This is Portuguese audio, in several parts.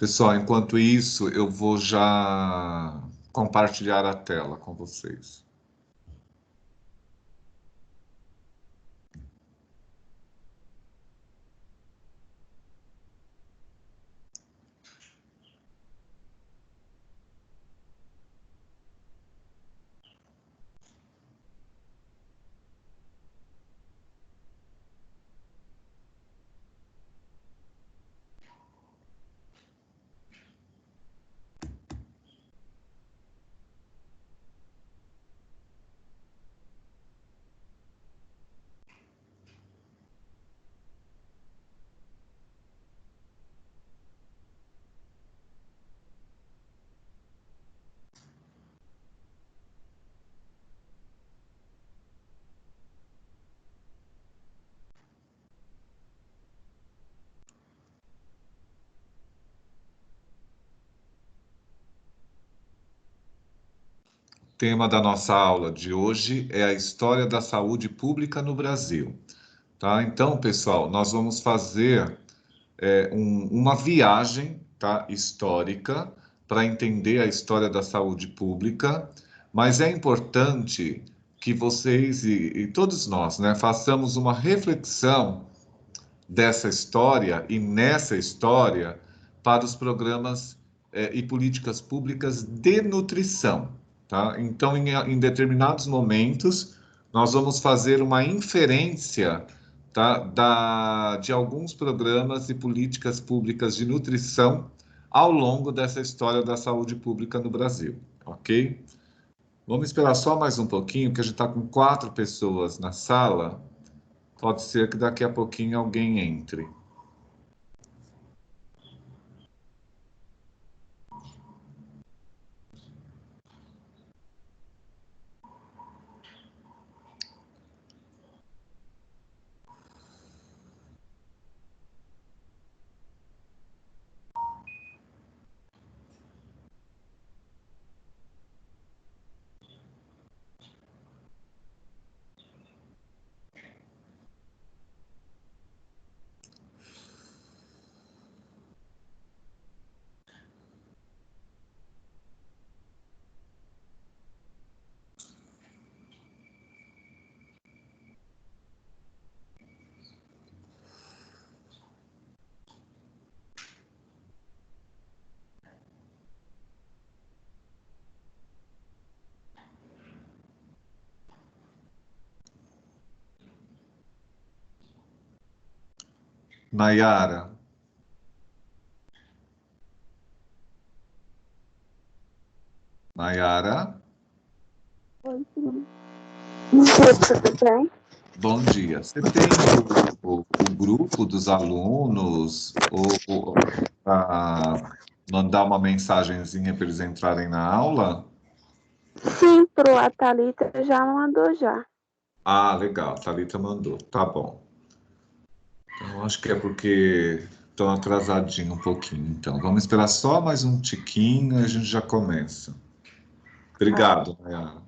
Pessoal, enquanto isso, eu vou já compartilhar a tela com vocês. O tema da nossa aula de hoje é a história da saúde pública no Brasil. Tá? Então, pessoal, nós vamos fazer uma viagem, tá, histórica para entender a história da saúde pública, mas é importante que vocês e todos nós, né, façamos uma reflexão dessa história e nessa história para os programas e políticas públicas de nutrição, tá? Então, em determinados momentos, nós vamos fazer uma inferência, tá, de alguns programas e políticas públicas de nutrição ao longo dessa história da saúde pública no Brasil, ok? Vamos esperar só mais um pouquinho, porque a gente está com 4 pessoas na sala. Pode ser que daqui a pouquinho alguém entre. Nayara, Nayara, Oi, sim. Bom dia, tudo bem? bom dia. Você tem o grupo dos alunos ou para mandar uma mensagenzinha para eles entrarem na aula? Sim, pro a Thalita já mandou já. Ah, legal, Thalita mandou. Tá bom. Então, acho que é porque estão atrasadinho um pouquinho. Então, vamos esperar só mais um tiquinho e a gente já começa. Obrigado, Nayara.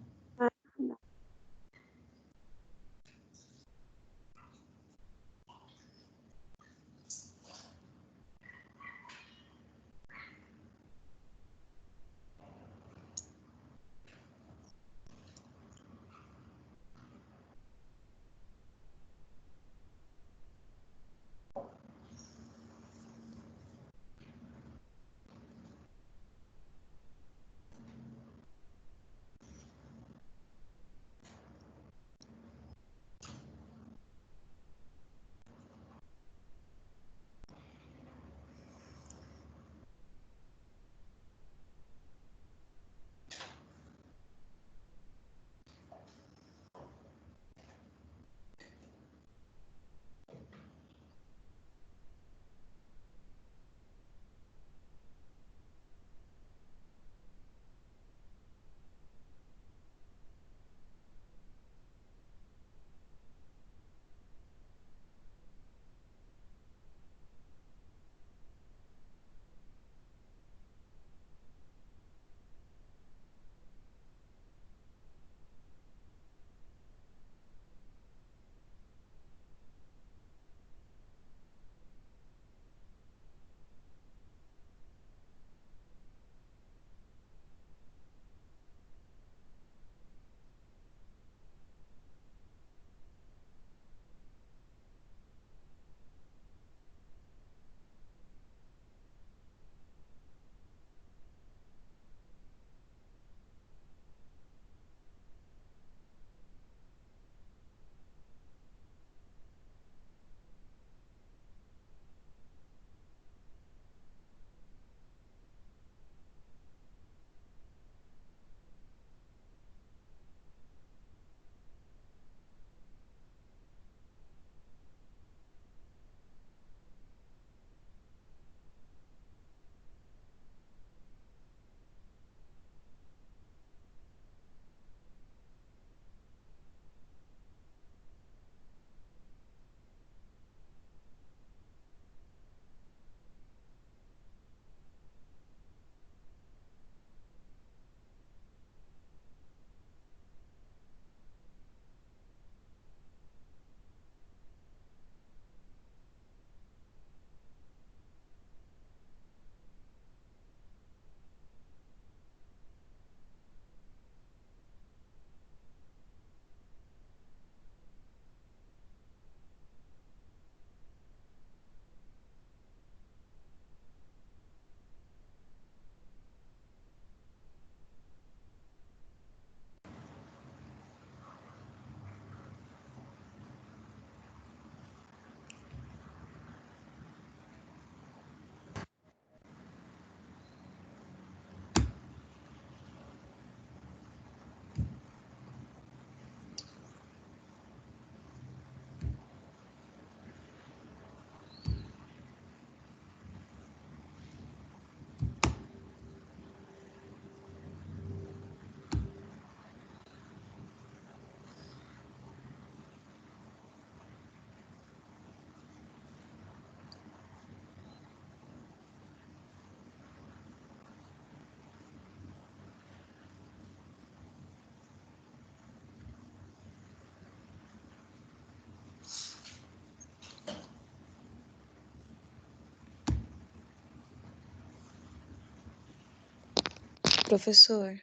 Professor,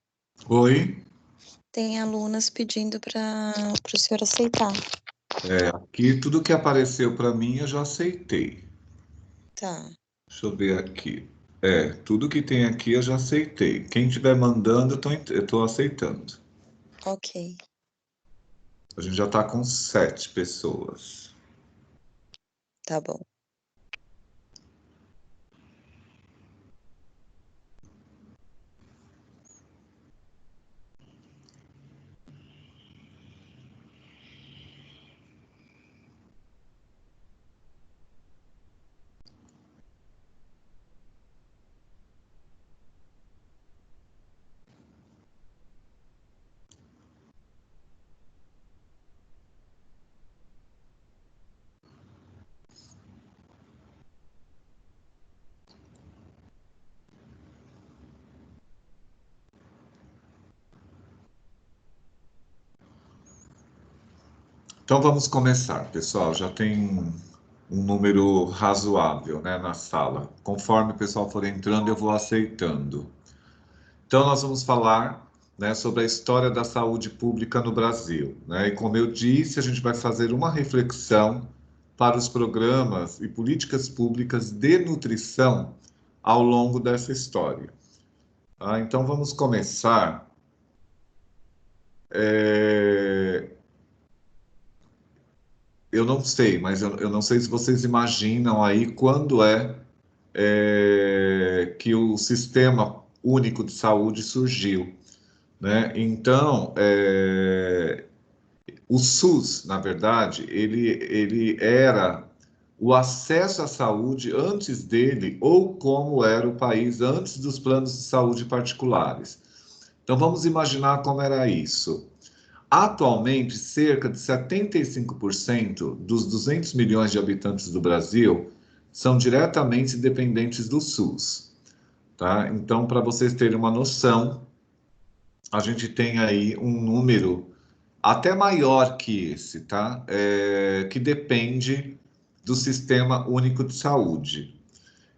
Oi? tem alunas pedindo para o senhor aceitar. Aqui tudo que apareceu para mim eu já aceitei. Tá. Deixa eu ver aqui. Tudo que tem aqui eu já aceitei. Quem estiver mandando, eu tô aceitando. Ok. A gente já está com 7 pessoas. Tá bom. Então vamos começar, pessoal. Já tem um número razoável, né, na sala. Conforme o pessoal for entrando, eu vou aceitando. Então nós vamos falar, né, sobre a história da saúde pública no Brasil, né? E como eu disse, a gente vai fazer uma reflexão para os programas e políticas públicas de nutrição ao longo dessa história. Então vamos começar. Eu não sei, mas eu não sei se vocês imaginam aí quando que o Sistema Único de Saúde surgiu, né? Então, o SUS, na verdade, ele era o acesso à saúde antes dele, ou como era o país antes dos planos de saúde particulares. Então, vamos imaginar como era isso. Atualmente, cerca de 75% dos 200 milhões de habitantes do Brasil são diretamente dependentes do SUS, tá? Então, para vocês terem uma noção, a gente tem aí um número até maior que esse, tá? Que depende do Sistema Único de Saúde.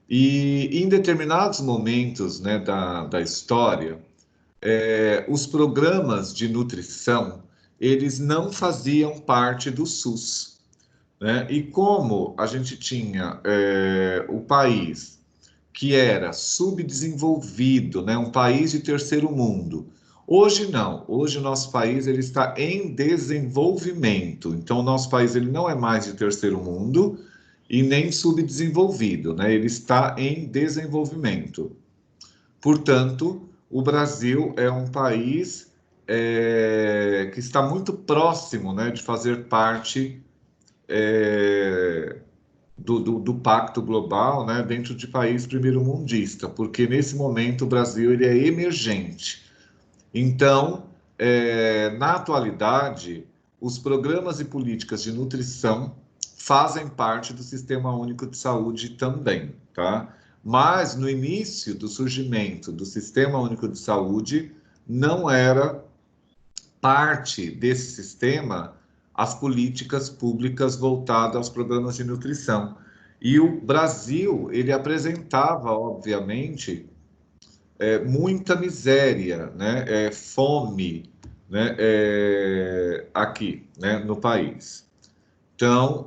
E em determinados momentos, né, da história, os programas de nutrição, eles não faziam parte do SUS, né? E como a gente tinha o país que era subdesenvolvido, né? Um país de terceiro mundo. Hoje não, hoje o nosso país ele está em desenvolvimento. Então o nosso país ele não é mais de terceiro mundo e nem subdesenvolvido, né? Ele está em desenvolvimento. Portanto, o Brasil é um país que está muito próximo, né, de fazer parte do Pacto Global, né, dentro de país primeiro-mundista, porque nesse momento o Brasil ele é emergente. Então, na atualidade, os programas e políticas de nutrição fazem parte do Sistema Único de Saúde também, tá? Mas no início do surgimento do Sistema Único de Saúde, não era parte desse sistema as políticas públicas voltadas aos programas de nutrição. E o Brasil, ele apresentava, obviamente, muita miséria, né? Fome, né? Aqui, né? No país. Então,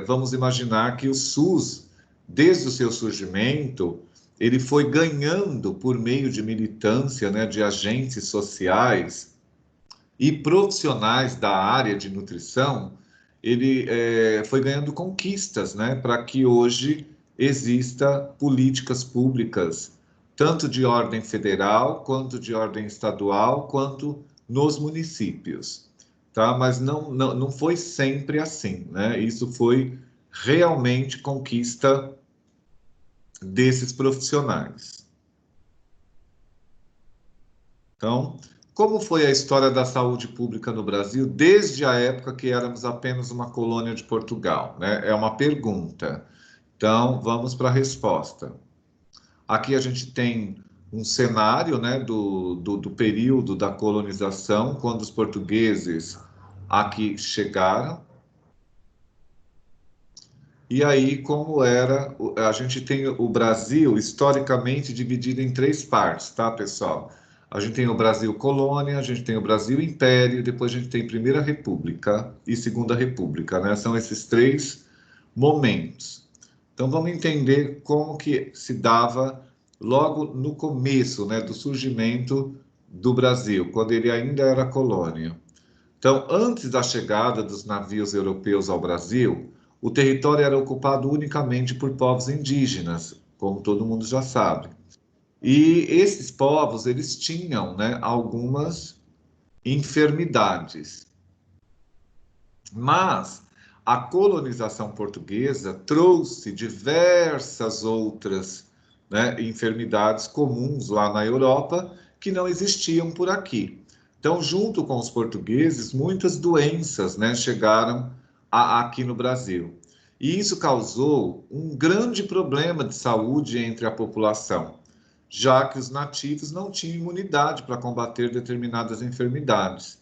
vamos imaginar que o SUS, desde o seu surgimento, ele foi ganhando por meio de militância, né? De agentes sociais e profissionais da área de nutrição, ele foi ganhando conquistas, né? Para que hoje exista políticas públicas tanto de ordem federal, quanto de ordem estadual, quanto nos municípios, tá? Mas não foi sempre assim, né? Isso foi realmente conquista desses profissionais. Então, como foi a história da saúde pública no Brasil desde a época que éramos apenas uma colônia de Portugal, né? É uma pergunta. Então, vamos para a resposta. Aqui a gente tem um cenário, né, do período da colonização, quando os portugueses aqui chegaram. E aí, como era, a gente tem o Brasil historicamente dividido em três partes, tá, pessoal? A gente tem o Brasil colônia, a gente tem o Brasil império, depois a gente tem Primeira República e Segunda República, né? São esses três momentos. Então, vamos entender como que se dava logo no começo, né, do surgimento do Brasil, quando ele ainda era colônia. Então, antes da chegada dos navios europeus ao Brasil, o território era ocupado unicamente por povos indígenas, como todo mundo já sabe. E esses povos, eles tinham, né, algumas enfermidades. Mas a colonização portuguesa trouxe diversas outras, né, enfermidades comuns lá na Europa que não existiam por aqui. Então, junto com os portugueses, muitas doenças, né, chegaram aqui no Brasil. E isso causou um grande problema de saúde entre a população, já que os nativos não tinham imunidade para combater determinadas enfermidades,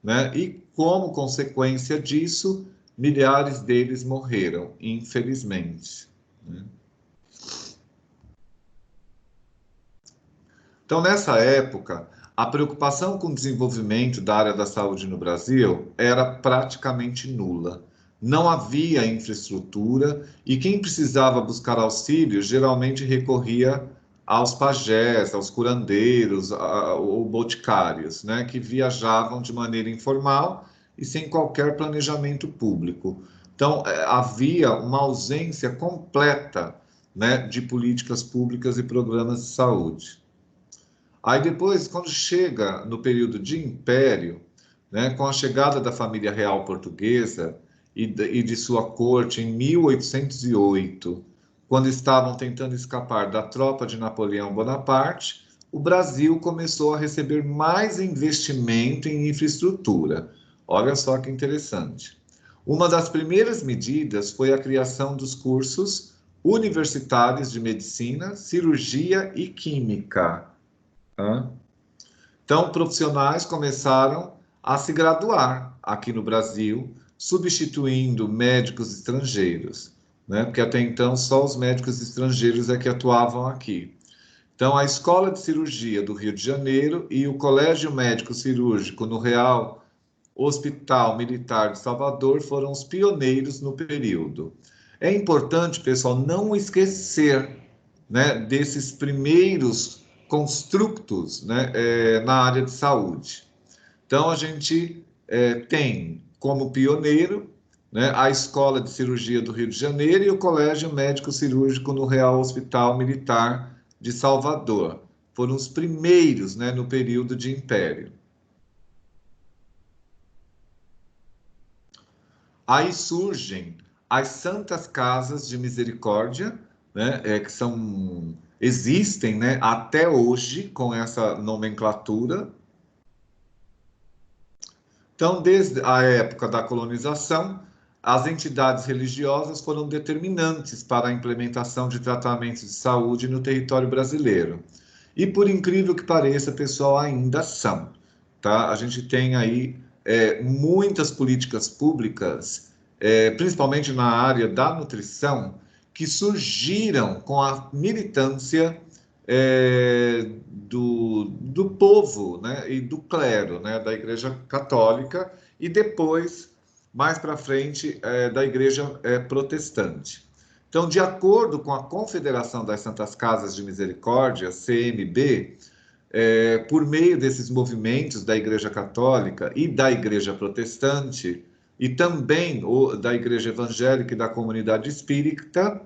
né? E como consequência disso, milhares deles morreram, infelizmente, né? Então, nessa época, a preocupação com o desenvolvimento da área da saúde no Brasil era praticamente nula. Não havia infraestrutura e quem precisava buscar auxílio geralmente recorria aos pajés, aos curandeiros, ou boticários, né, que viajavam de maneira informal e sem qualquer planejamento público. Então, havia uma ausência completa, né, de políticas públicas e programas de saúde. Aí depois, quando chega no período de Império, né, com a chegada da família real portuguesa e de sua corte em 1808, quando estavam tentando escapar da tropa de Napoleão Bonaparte, o Brasil começou a receber mais investimento em infraestrutura. Olha só que interessante. Uma das primeiras medidas foi a criação dos cursos universitários de medicina, cirurgia e química. Então, profissionais começaram a se graduar aqui no Brasil, substituindo médicos estrangeiros, né? Porque até então só os médicos estrangeiros é que atuavam aqui. Então, a Escola de Cirurgia do Rio de Janeiro e o Colégio Médico Cirúrgico no Real Hospital Militar de Salvador foram os pioneiros no período. É importante, pessoal, não esquecer, né, desses primeiros construtos, né, na área de saúde. Então, a gente tem como pioneiro, né, a Escola de Cirurgia do Rio de Janeiro e o Colégio Médico Cirúrgico no Real Hospital Militar de Salvador. Foram os primeiros, né, no período de Império. Aí surgem as Santas Casas de Misericórdia, né, existem, né, até hoje com essa nomenclatura. Então, desde a época da colonização, as entidades religiosas foram determinantes para a implementação de tratamentos de saúde no território brasileiro. E por incrível que pareça, pessoal, ainda são, tá? A gente tem aí muitas políticas públicas, principalmente na área da nutrição, que surgiram com a militância do povo, né, e do clero, né, da Igreja Católica e depois, mais para frente, da Igreja Protestante. Então, de acordo com a Confederação das Santas Casas de Misericórdia, CMB, por meio desses movimentos da Igreja Católica e da Igreja Protestante, e também da Igreja Evangélica e da Comunidade Espírita,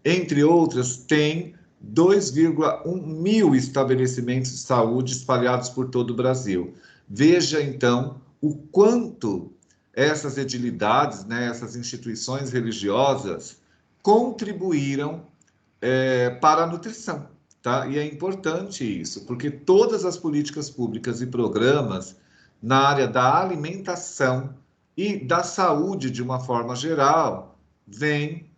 entre outras, tem 2,1 mil estabelecimentos de saúde espalhados por todo o Brasil. Veja, então, o quanto essas edilidades, né, essas instituições religiosas, contribuíram para a nutrição. Tá? E é importante isso, porque todas as políticas públicas e programas na área da alimentação e da saúde, de uma forma geral, vêm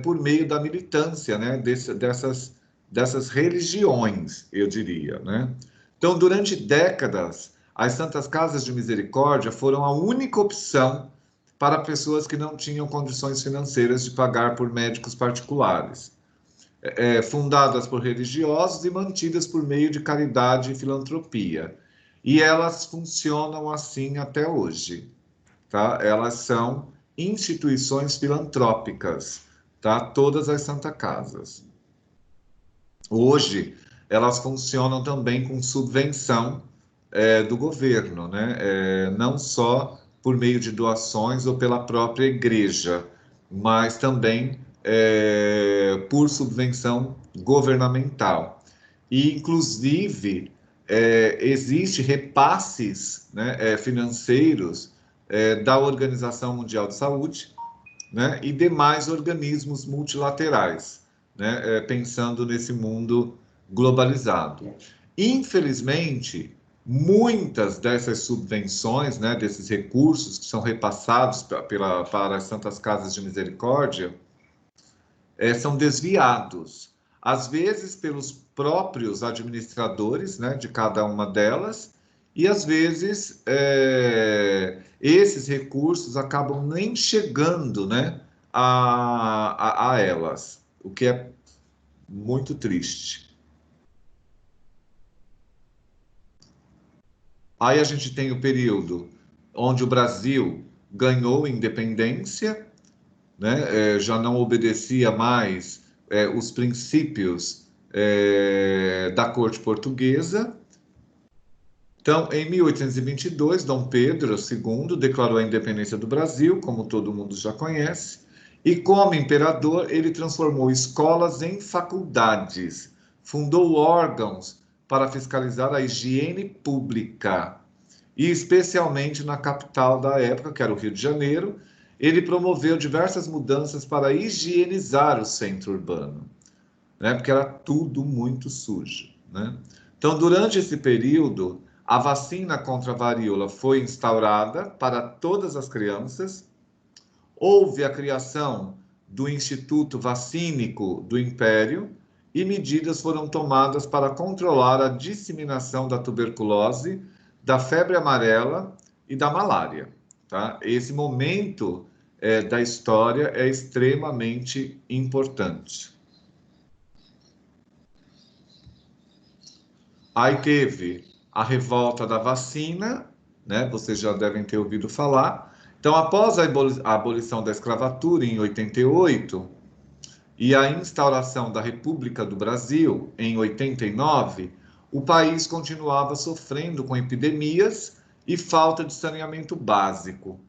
por meio da militância, né, dessas religiões, eu diria, né? Então, durante décadas, as Santas Casas de Misericórdia foram a única opção para pessoas que não tinham condições financeiras de pagar por médicos particulares, fundadas por religiosos e mantidas por meio de caridade e filantropia. E elas funcionam assim até hoje, tá? Elas são instituições filantrópicas, tá? Todas as Santa Casas. Hoje, elas funcionam também com subvenção do governo, né? Não só por meio de doações ou pela própria igreja, mas também por subvenção governamental. E, inclusive, existe repasses, né, financeiros da Organização Mundial de Saúde, né, e demais organismos multilaterais, né, pensando nesse mundo globalizado. Infelizmente, muitas dessas subvenções, né, desses recursos que são repassados para as Santas Casas de Misericórdia, são desviados, às vezes pelos próprios administradores, né, de cada uma delas, e às vezes esses recursos acabam nem chegando, né, a elas, o que é muito triste. Aí a gente tem o período onde o Brasil ganhou independência, né, já não obedecia mais os princípios da corte portuguesa. Então, em 1822, Dom Pedro II declarou a independência do Brasil, como todo mundo já conhece, e como imperador, ele transformou escolas em faculdades, fundou órgãos para fiscalizar a higiene pública, e especialmente na capital da época, que era o Rio de Janeiro, ele promoveu diversas mudanças para higienizar o centro urbano, né? Porque era tudo muito sujo, né? Então, durante esse período, a vacina contra a varíola foi instaurada para todas as crianças, houve a criação do Instituto Vacínico do Império e medidas foram tomadas para controlar a disseminação da tuberculose, da febre amarela e da malária, tá? Esse momento da história é extremamente importante. Aí teve a revolta da vacina, né? Vocês já devem ter ouvido falar. Então, após a abolição da escravatura em 88 e a instauração da República do Brasil em 89, o país continuava sofrendo com epidemias e falta de saneamento básico.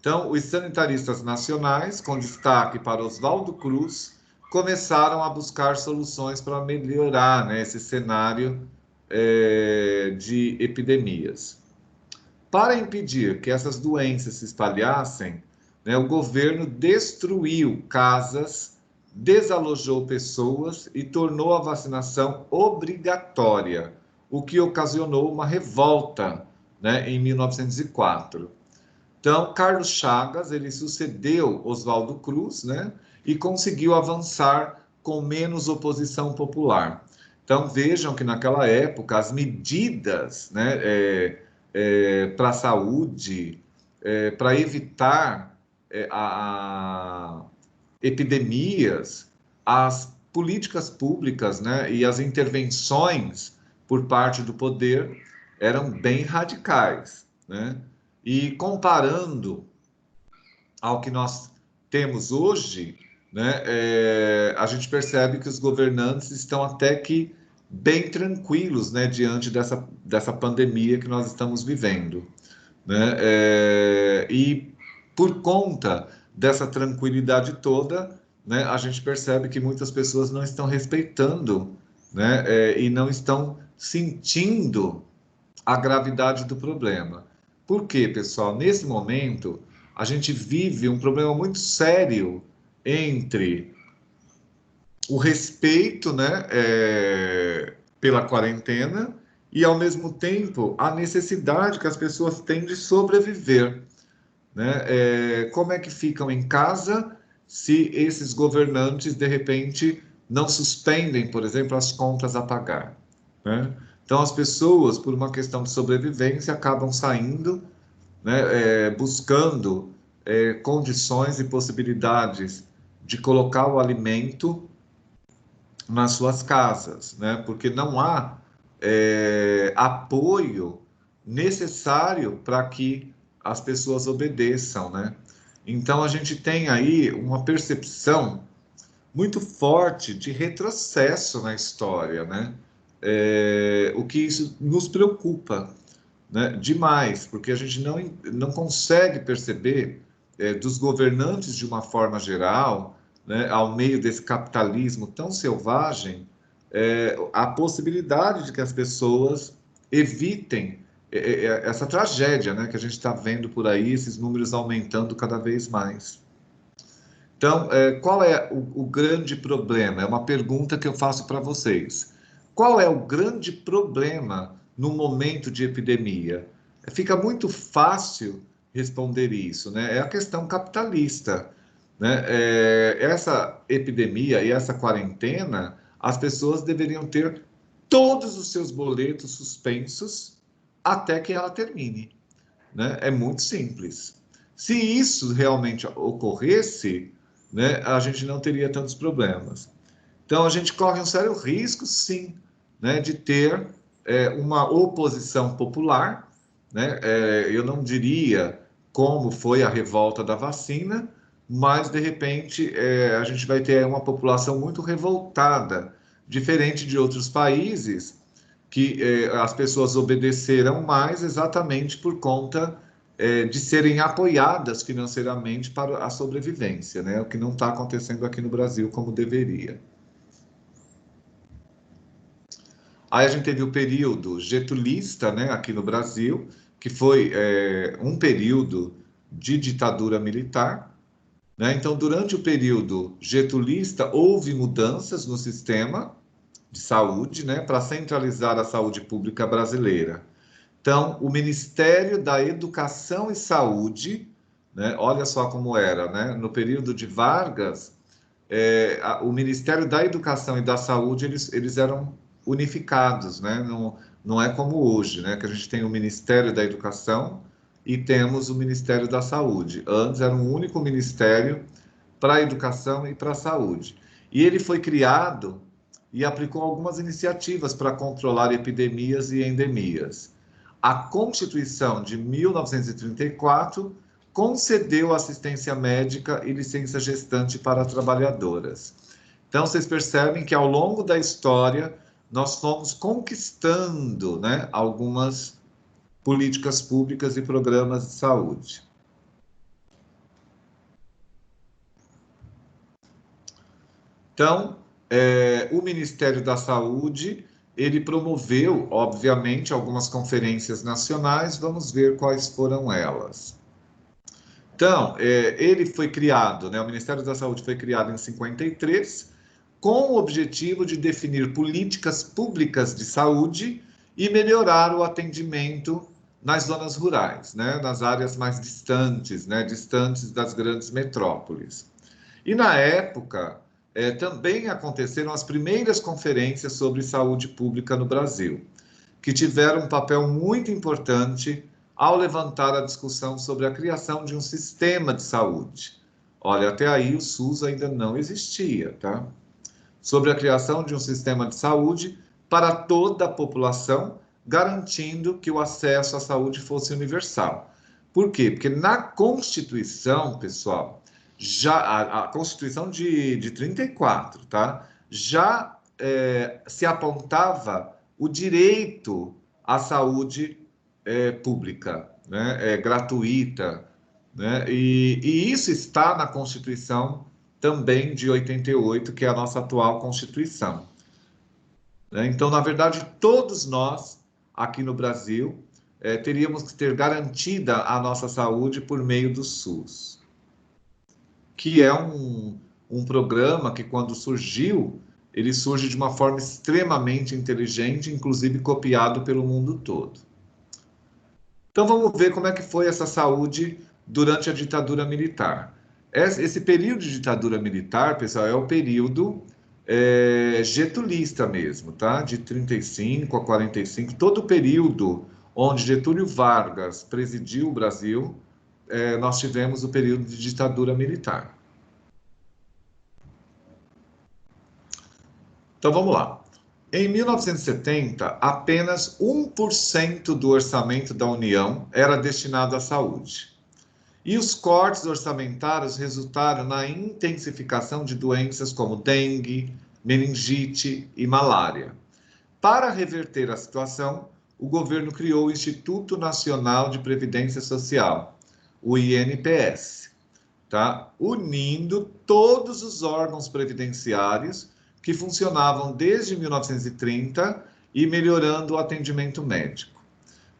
Então, os sanitaristas nacionais, com destaque para Oswaldo Cruz, começaram a buscar soluções para melhorar, né, esse cenário de epidemias. Para impedir que essas doenças se espalhassem, né, o governo destruiu casas, desalojou pessoas e tornou a vacinação obrigatória, o que ocasionou uma revolta, né, em 1904. Então, Carlos Chagas, ele sucedeu Oswaldo Cruz, né, e conseguiu avançar com menos oposição popular. Então, vejam que naquela época as medidas, né, para a saúde, para evitar epidemias, as políticas públicas, né, e as intervenções por parte do poder eram bem radicais, né? E comparando ao que nós temos hoje, né, a gente percebe que os governantes estão até que bem tranquilos, né, diante dessa pandemia que nós estamos vivendo, né? E por conta dessa tranquilidade toda, né, a gente percebe que muitas pessoas não estão respeitando, né, e não estão sentindo a gravidade do problema. Por quê, pessoal? Nesse momento, a gente vive um problema muito sério entre o respeito, né, pela quarentena e, ao mesmo tempo, a necessidade que as pessoas têm de sobreviver, né? Como é que ficam em casa se esses governantes, de repente, não suspendem, por exemplo, as contas a pagar, né? Então, as pessoas, por uma questão de sobrevivência, acabam saindo, né, buscando condições e possibilidades de colocar o alimento nas suas casas, né? Porque não há apoio necessário para que as pessoas obedeçam, né? Então a gente tem aí uma percepção muito forte de retrocesso na história, né? O que isso nos preocupa, né? Demais, porque a gente não consegue perceber dos governantes de uma forma geral, né, ao meio desse capitalismo tão selvagem, a possibilidade de que as pessoas evitem essa tragédia, né, que a gente está vendo por aí, esses números aumentando cada vez mais. Então, qual é o grande problema? É uma pergunta que eu faço para vocês. Qual é o grande problema no momento de epidemia? Fica muito fácil responder isso, né? É a questão capitalista, né? Essa epidemia e essa quarentena, as pessoas deveriam ter todos os seus boletos suspensos até que ela termine, né? É muito simples. Se isso realmente ocorresse, né, a gente não teria tantos problemas. Então, a gente corre um sério risco, sim, né, de ter uma oposição popular, né? Eu não diria como foi a revolta da vacina, mas, de repente, a gente vai ter uma população muito revoltada, diferente de outros países, que as pessoas obedeceram mais exatamente por conta de serem apoiadas financeiramente para a sobrevivência, né? O que não está acontecendo aqui no Brasil como deveria. Aí a gente teve o período getulista, né, aqui no Brasil, que foi um período de ditadura militar, né? Então, durante o período getulista, houve mudanças no sistema de saúde, né, para centralizar a saúde pública brasileira. Então, o Ministério da Educação e Saúde, né, olha só como era, né, no período de Vargas, o Ministério da Educação e da Saúde, eles eram unificados, né, não é como hoje, né, que a gente tem o Ministério da Educação e temos o Ministério da Saúde. Antes era um único ministério para a educação e para a saúde. E ele foi criado e aplicou algumas iniciativas para controlar epidemias e endemias. A Constituição de 1934 concedeu assistência médica e licença gestante para trabalhadoras. Então, vocês percebem que ao longo da história nós fomos conquistando, né, algumas políticas públicas e programas de saúde. Então, o Ministério da Saúde, ele promoveu, obviamente, algumas conferências nacionais, vamos ver quais foram elas. Então, ele foi criado, né, o Ministério da Saúde foi criado em 53, com o objetivo de definir políticas públicas de saúde e melhorar o atendimento nas zonas rurais, né, nas áreas mais distantes, né, distantes das grandes metrópoles. E na época, também aconteceram as primeiras conferências sobre saúde pública no Brasil, que tiveram um papel muito importante ao levantar a discussão sobre a criação de um sistema de saúde. Olha, até aí o SUS ainda não existia, tá? Sobre a criação de um sistema de saúde para toda a população, garantindo que o acesso à saúde fosse universal. Por quê? Porque na Constituição, pessoal, já a Constituição de 34, tá? Já se apontava o direito à saúde pública, né? Gratuita, né? E isso está na Constituição também de 88, que é a nossa atual Constituição, né? Então, na verdade, todos nós aqui no Brasil teríamos que ter garantida a nossa saúde por meio do SUS, que é um programa que, quando surgiu, ele surge de uma forma extremamente inteligente, inclusive copiado pelo mundo todo. Então, vamos ver como é que foi essa saúde durante a ditadura militar. Esse período de ditadura militar, pessoal, é o período getulista mesmo, tá? De 35 a 45, todo o período onde Getúlio Vargas presidiu o Brasil, nós tivemos o período de ditadura militar. Então, vamos lá. Em 1970, apenas 1% do orçamento da União era destinado à saúde. E os cortes orçamentários resultaram na intensificação de doenças como dengue, meningite e malária. Para reverter a situação, o governo criou o Instituto Nacional de Previdência Social, o INPS, tá? Unindo todos os órgãos previdenciários que funcionavam desde 1930 e melhorando o atendimento médico.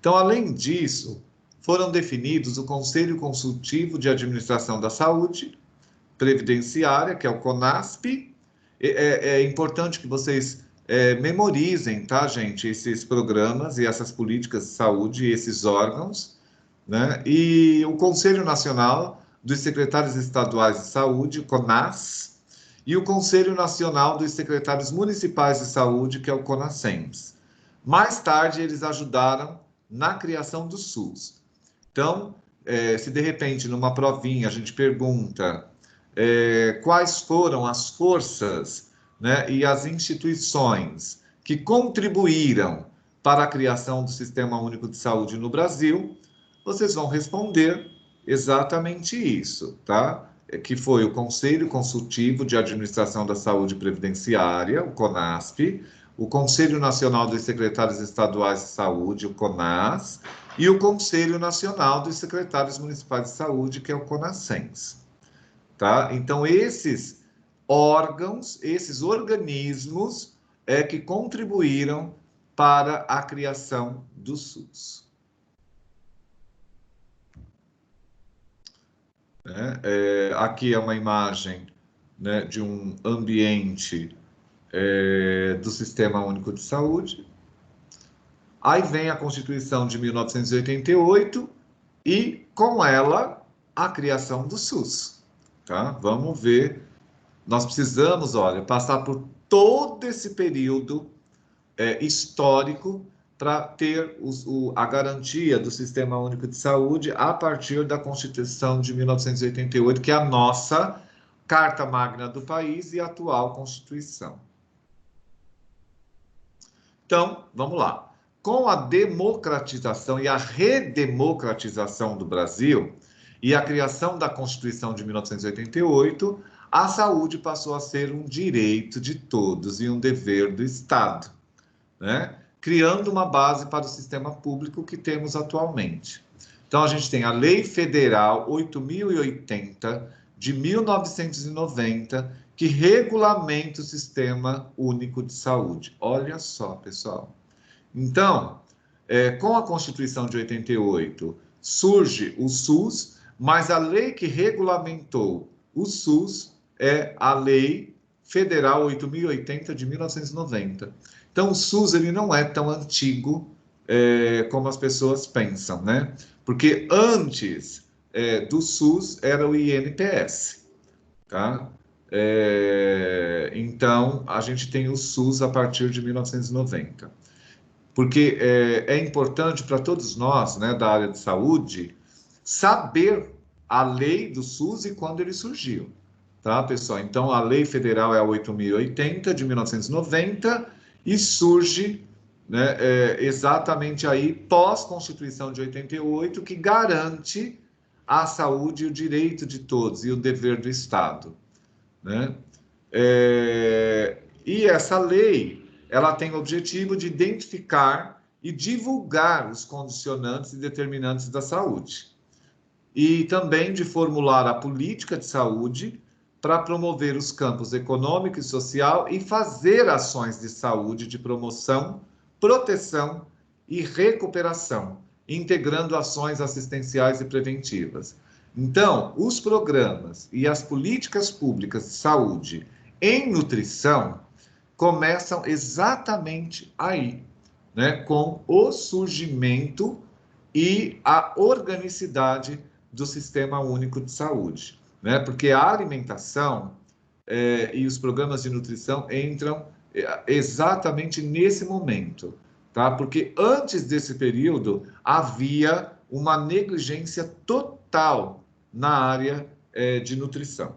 Então, além disso, foram definidos o Conselho Consultivo de Administração da Saúde Previdenciária, que é o CONASP. É importante que vocês memorizem, tá, gente, esses programas e essas políticas de saúde, esses órgãos, né? E o Conselho Nacional dos Secretários Estaduais de Saúde, o CONAS, e o Conselho Nacional dos Secretários Municipais de Saúde, que é o CONASEMS. Mais tarde, eles ajudaram na criação do SUS. Então, se de repente, numa provinha, a gente pergunta quais foram as forças, né, e as instituições que contribuíram para a criação do Sistema Único de Saúde no Brasil, vocês vão responder exatamente isso, tá? Que foi o Conselho Consultivo de Administração da Saúde Previdenciária, o CONASP, o Conselho Nacional dos Secretários Estaduais de Saúde, o CONAS, e o Conselho Nacional dos Secretários Municipais de Saúde, que é o CONASEMS. Tá? Então, esses órgãos, esses organismos que contribuíram para a criação do SUS. Aqui é uma imagem, né, de um ambiente do Sistema Único de Saúde. Aí vem a Constituição de 1988 e, com ela, a criação do SUS. Tá? Vamos ver. Nós precisamos, olha, passar por todo esse período histórico para ter a garantia do Sistema Único de Saúde a partir da Constituição de 1988, que é a nossa Carta Magna do país e a atual Constituição. Então, vamos lá. Com a democratização e a redemocratização do Brasil e a criação da Constituição de 1988, a saúde passou a ser um direito de todos e um dever do Estado, né? Criando uma base para o sistema público que temos atualmente. Então, a gente tem a Lei Federal 8.080, de 1990, que regulamenta o Sistema Único de Saúde. Olha só, pessoal. Então, com a Constituição de 88, surge o SUS, mas a lei que regulamentou o SUS é a Lei Federal 8.080 de 1990. Então, o SUS ele não é tão antigo como as pessoas pensam, né? Porque antes do SUS era o INPS, tá? Então, a gente tem o SUS a partir de 1990. Porque é importante para todos nós, né, da área de saúde, saber a lei do SUS e quando ele surgiu, tá, pessoal? Então, a Lei Federal é a 8.080, de 1990, e surge, né, exatamente aí, pós-Constituição de 88, que garante a saúde e o direito de todos e o dever do Estado, né? E essa lei, ela tem o objetivo de identificar e divulgar os condicionantes e determinantes da saúde. E também de formular a política de saúde para promover os campos econômico e social e fazer ações de saúde de promoção, proteção e recuperação, integrando ações assistenciais e preventivas. Então, os programas e as políticas públicas de saúde em nutrição começam exatamente aí, né, com o surgimento e a organicidade do Sistema Único de Saúde, né? Porque a alimentação e os programas de nutrição entram exatamente nesse momento, tá? Porque antes desse período havia uma negligência total na área de nutrição.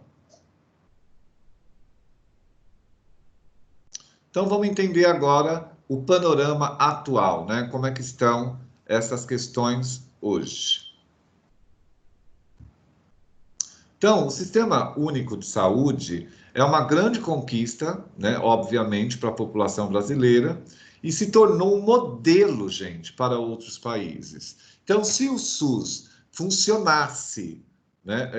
Então, vamos entender agora o panorama atual, né? Como é que estão essas questões hoje. Então, o Sistema Único de Saúde é uma grande conquista, né, obviamente, para a população brasileira, e se tornou um modelo, gente, para outros países. Então, se o SUS funcionasse, né,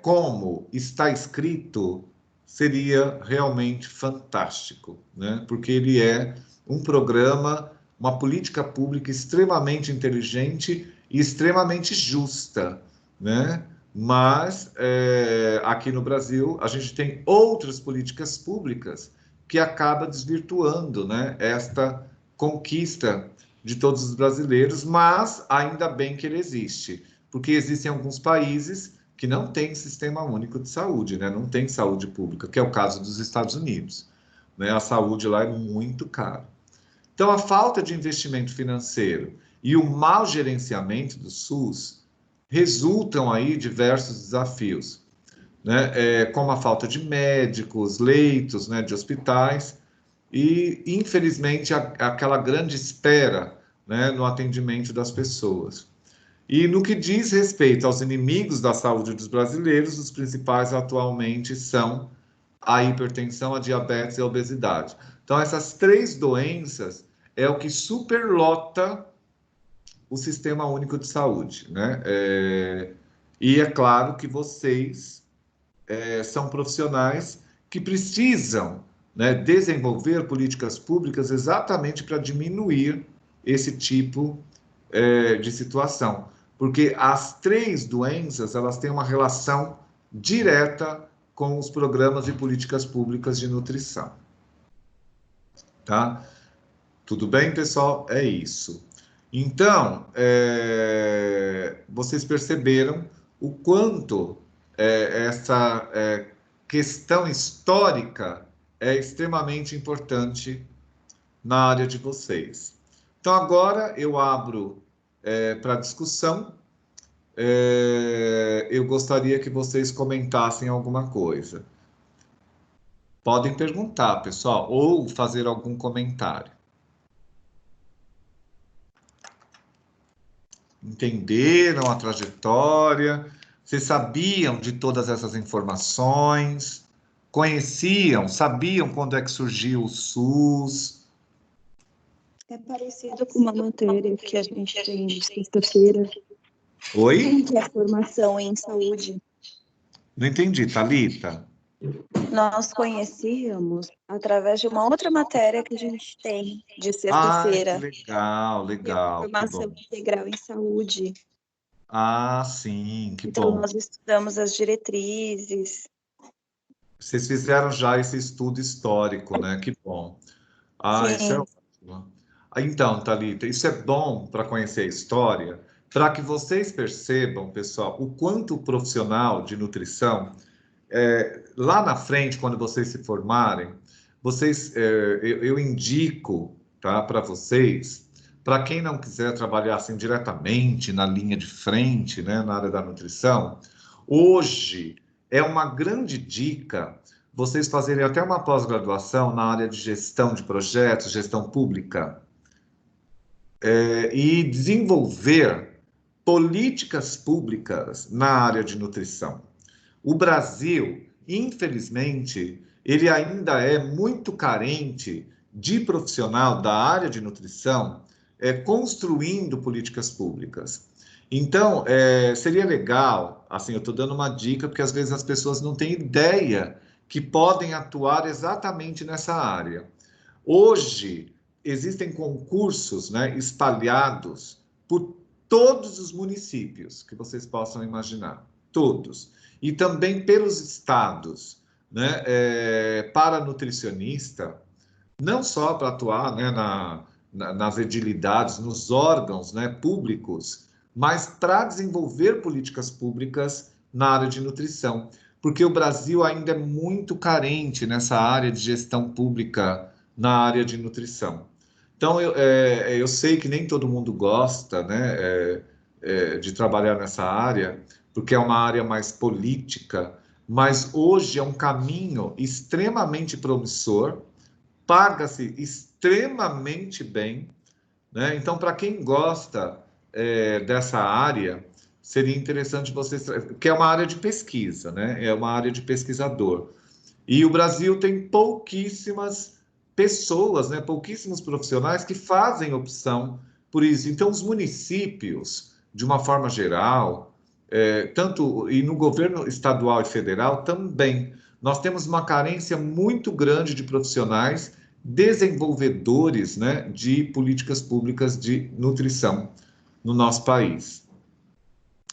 como está escrito, seria realmente fantástico, né, porque ele é um programa, uma política pública extremamente inteligente e extremamente justa, né? Mas aqui no Brasil a gente tem outras políticas públicas que acaba desvirtuando, né, esta conquista de todos os brasileiros, mas ainda bem que ele existe, porque existem alguns países que não têm sistema único de saúde, né, não tem saúde pública, que é o caso dos Estados Unidos, né, a saúde lá é muito cara. Então, a falta de investimento financeiro e o mau gerenciamento do SUS resultam aí diversos desafios, né? Como a falta de médicos, leitos, né, de hospitais e, infelizmente, aquela grande espera, né, no atendimento das pessoas. E no que diz respeito aos inimigos da saúde dos brasileiros, os principais atualmente são a hipertensão, a diabetes e a obesidade. Então, essas três doenças é o que superlota o Sistema Único de Saúde, né? E é claro que vocês são profissionais que precisam, né, desenvolver políticas públicas exatamente para diminuir esse tipo de situação, porque as três doenças elas têm uma relação direta com os programas e políticas públicas de nutrição, tá? Tudo bem, pessoal? É isso. Então, vocês perceberam o quanto essa questão histórica é extremamente importante na área de vocês. Então, agora eu abro para discussão. Eu gostaria que vocês comentassem alguma coisa. Podem perguntar, pessoal, ou fazer algum comentário. Entenderam a trajetória? Vocês sabiam de todas essas informações? Conheciam? Sabiam quando é que surgiu o SUS? É parecido com uma matéria que a gente tem de sexta-feira, Oi? que é a formação em saúde. Não entendi, Thalita. Nós conhecíamos através de uma outra matéria que a gente tem de Ah, que sexta-feira, legal, que é a legal, que formação bom. integral em saúde. Ah, sim, que Então, bom. nós estudamos as diretrizes. Vocês fizeram já esse estudo histórico, né? Que bom. Ah, isso é Sim, ótimo. Então, Thalita, isso é bom para conhecer a história, para que vocês percebam, pessoal, o quanto o profissional de nutrição, lá na frente, quando vocês se formarem, eu indico, tá, para vocês, para quem não quiser trabalhar assim diretamente na linha de frente, né, na área da nutrição, hoje é uma grande dica vocês fazerem até uma pós-graduação na área de gestão de projetos, gestão pública, e desenvolver políticas públicas na área de nutrição. O Brasil, infelizmente, ele ainda é muito carente de profissional da área de nutrição construindo políticas públicas. Então, seria legal, assim, eu estou dando uma dica, porque às vezes as pessoas não têm ideia que podem atuar exatamente nessa área. Hoje, existem concursos, né, espalhados por todos os municípios que vocês possam imaginar, todos. E também pelos estados, né, para nutricionista, não só para atuar, né, nas edilidades, nos órgãos, né, públicos, mas para desenvolver políticas públicas na área de nutrição, porque o Brasil ainda é muito carente nessa área de gestão pública na área de nutrição. Então, eu sei que nem todo mundo gosta, né, de trabalhar nessa área, porque é uma área mais política, mas hoje é um caminho extremamente promissor, paga-se extremamente bem, né? Então, para quem gosta dessa área, seria interessante vocês, que é uma área de pesquisa, né? É uma área de pesquisador. E o Brasil tem pouquíssimas pessoas, né? Pouquíssimos profissionais que fazem opção por isso. Então, os municípios, de uma forma geral, tanto e no governo estadual e federal também, nós temos uma carência muito grande de profissionais desenvolvedores, né, de políticas públicas de nutrição no nosso país.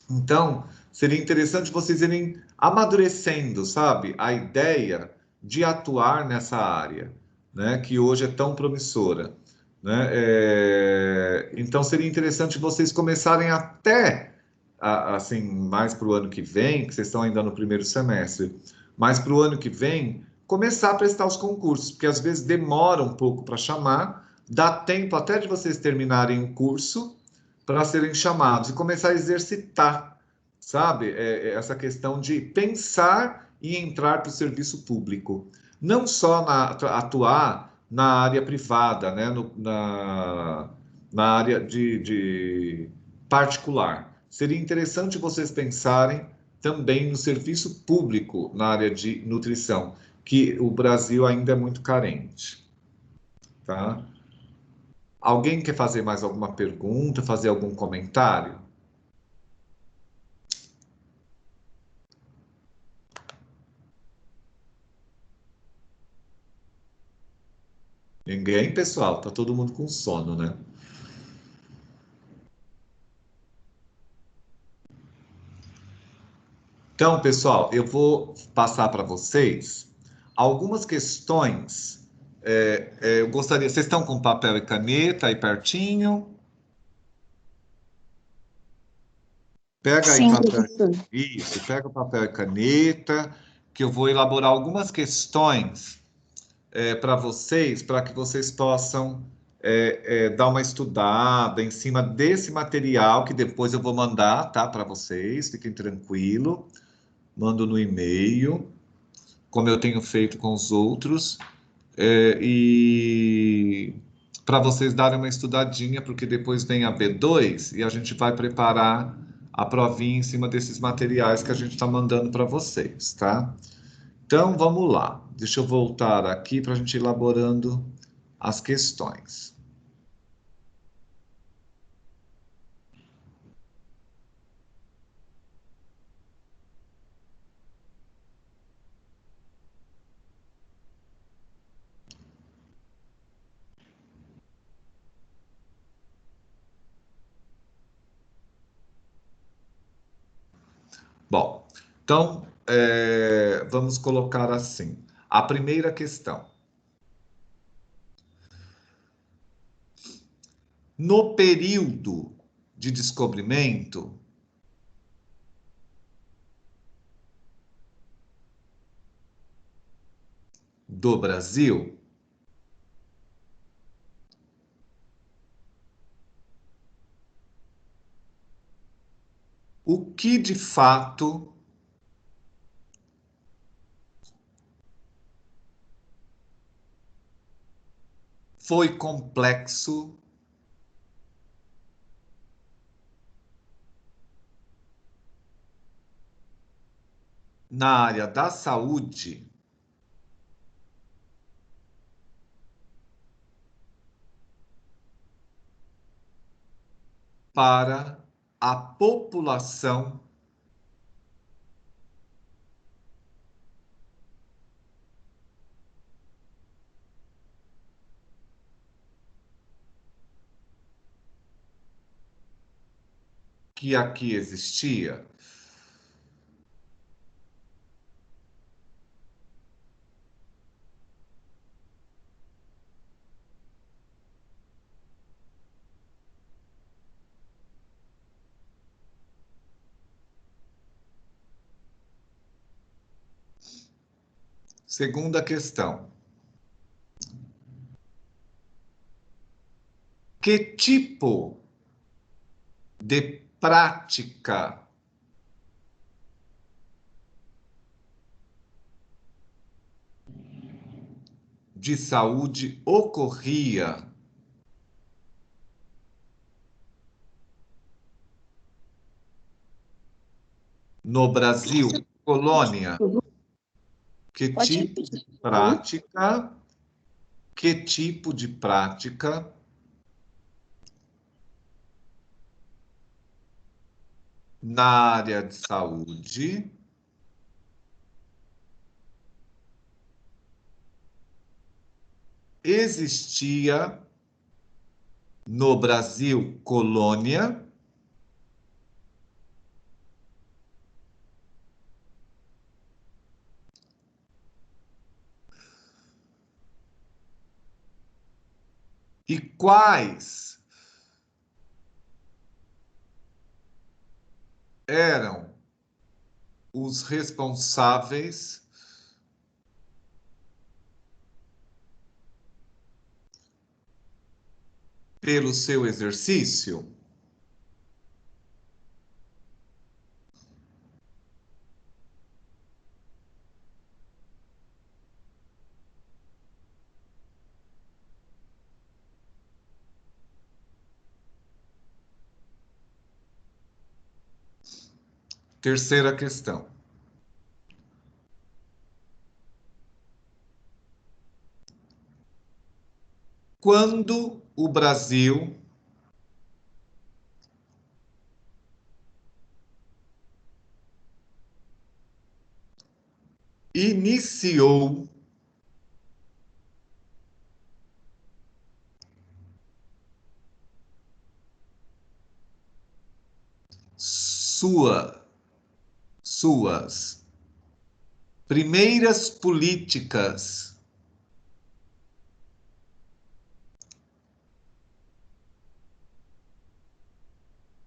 Então, seria interessante vocês irem amadurecendo, sabe, a ideia de atuar nessa área, né, que hoje é tão promissora, né? Então, seria interessante vocês começarem até, assim, mais para o ano que vem, que vocês estão ainda no primeiro semestre, mas para o ano que vem, começar a prestar os concursos, porque às vezes demora um pouco para chamar, dá tempo até de vocês terminarem o curso, para serem chamados e começar a exercitar, sabe? Essa questão de pensar e entrar para o serviço público. Não só atuar na área privada, né? Na área de particular. Seria interessante vocês pensarem também no serviço público na área de nutrição, que o Brasil ainda é muito carente, tá? Alguém quer fazer mais alguma pergunta, fazer algum comentário? Ninguém, pessoal? Tá todo mundo com sono, né? Então, pessoal, eu vou passar para vocês algumas questões. Eu gostaria. Vocês estão com papel e caneta aí pertinho? Pega aí Sim, papel. professor. Isso, pega o papel e caneta, que eu vou elaborar algumas questões para vocês, para que vocês possam dar uma estudada em cima desse material que depois eu vou mandar, tá, para vocês. Fiquem tranquilo, mando no e-mail, como eu tenho feito com os outros, e para vocês darem uma estudadinha, porque depois vem a B2 e a gente vai preparar a provinha em cima desses materiais que a gente está mandando para vocês, tá? Então, vamos lá. Deixa eu voltar aqui para a gente ir elaborando as questões. Bom, então, vamos colocar assim. A primeira questão. No período de descobrimento, do Brasil, o que de fato foi complexo na área da saúde para a população que aqui existia? Segunda questão. Que tipo de prática de saúde ocorria no Brasil, colônia? Que Pode tipo repetir. de prática? Que tipo de prática na área de saúde existia no Brasil, colônia, e quais eram os responsáveis pelo seu exercício? Terceira questão. Quando o Brasil iniciou suas primeiras políticas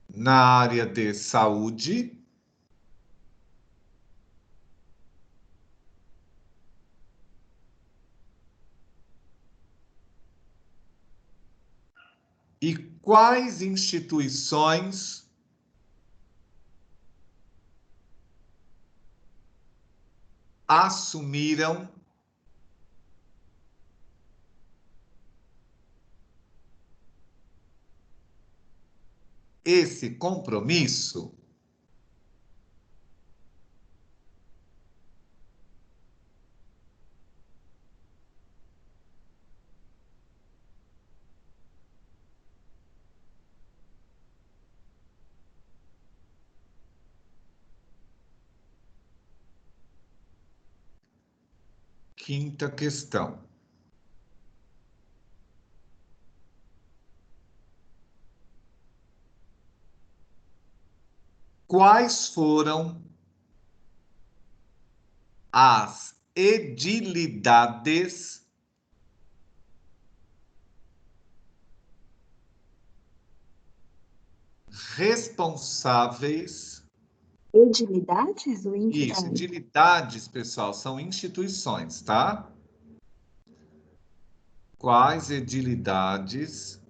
na área de saúde, e quais instituições assumiram esse compromisso? Quinta questão. Quais foram as edilidades responsáveis? Edilidades ou Isso, entidades? edilidades, pessoal, são instituições, tá? Quais edilidades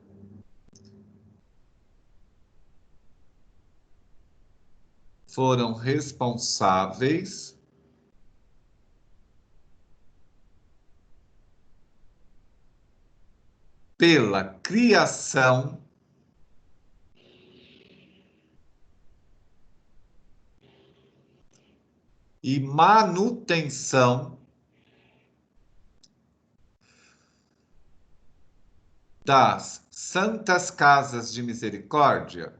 foram responsáveis pela criação e manutenção das Santas Casas de Misericórdia?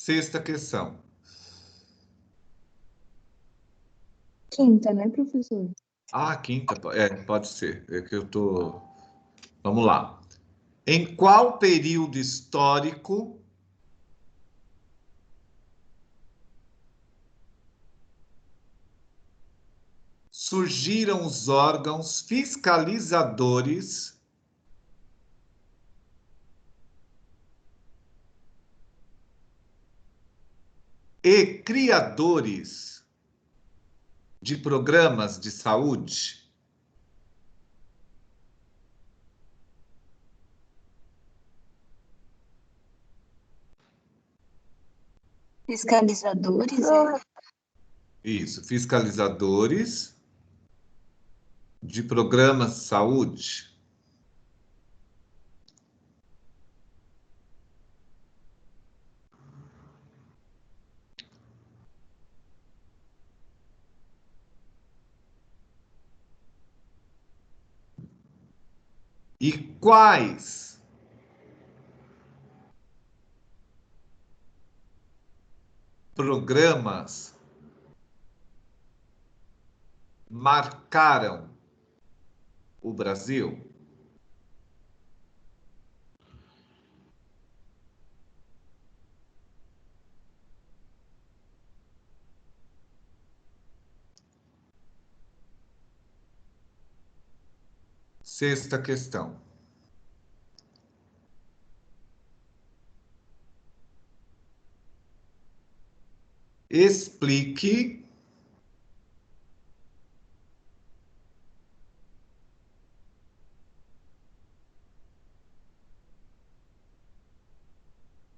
Sexta questão. Quinta, né, professor? Ah, quinta, pode ser. É que eu tô. Vamos lá. Em qual período histórico surgiram os órgãos fiscalizadores e criadores de programas de saúde? Fiscalizadores, Isso, fiscalizadores de programas de saúde. E quais programas marcaram o Brasil? Sexta questão. Explique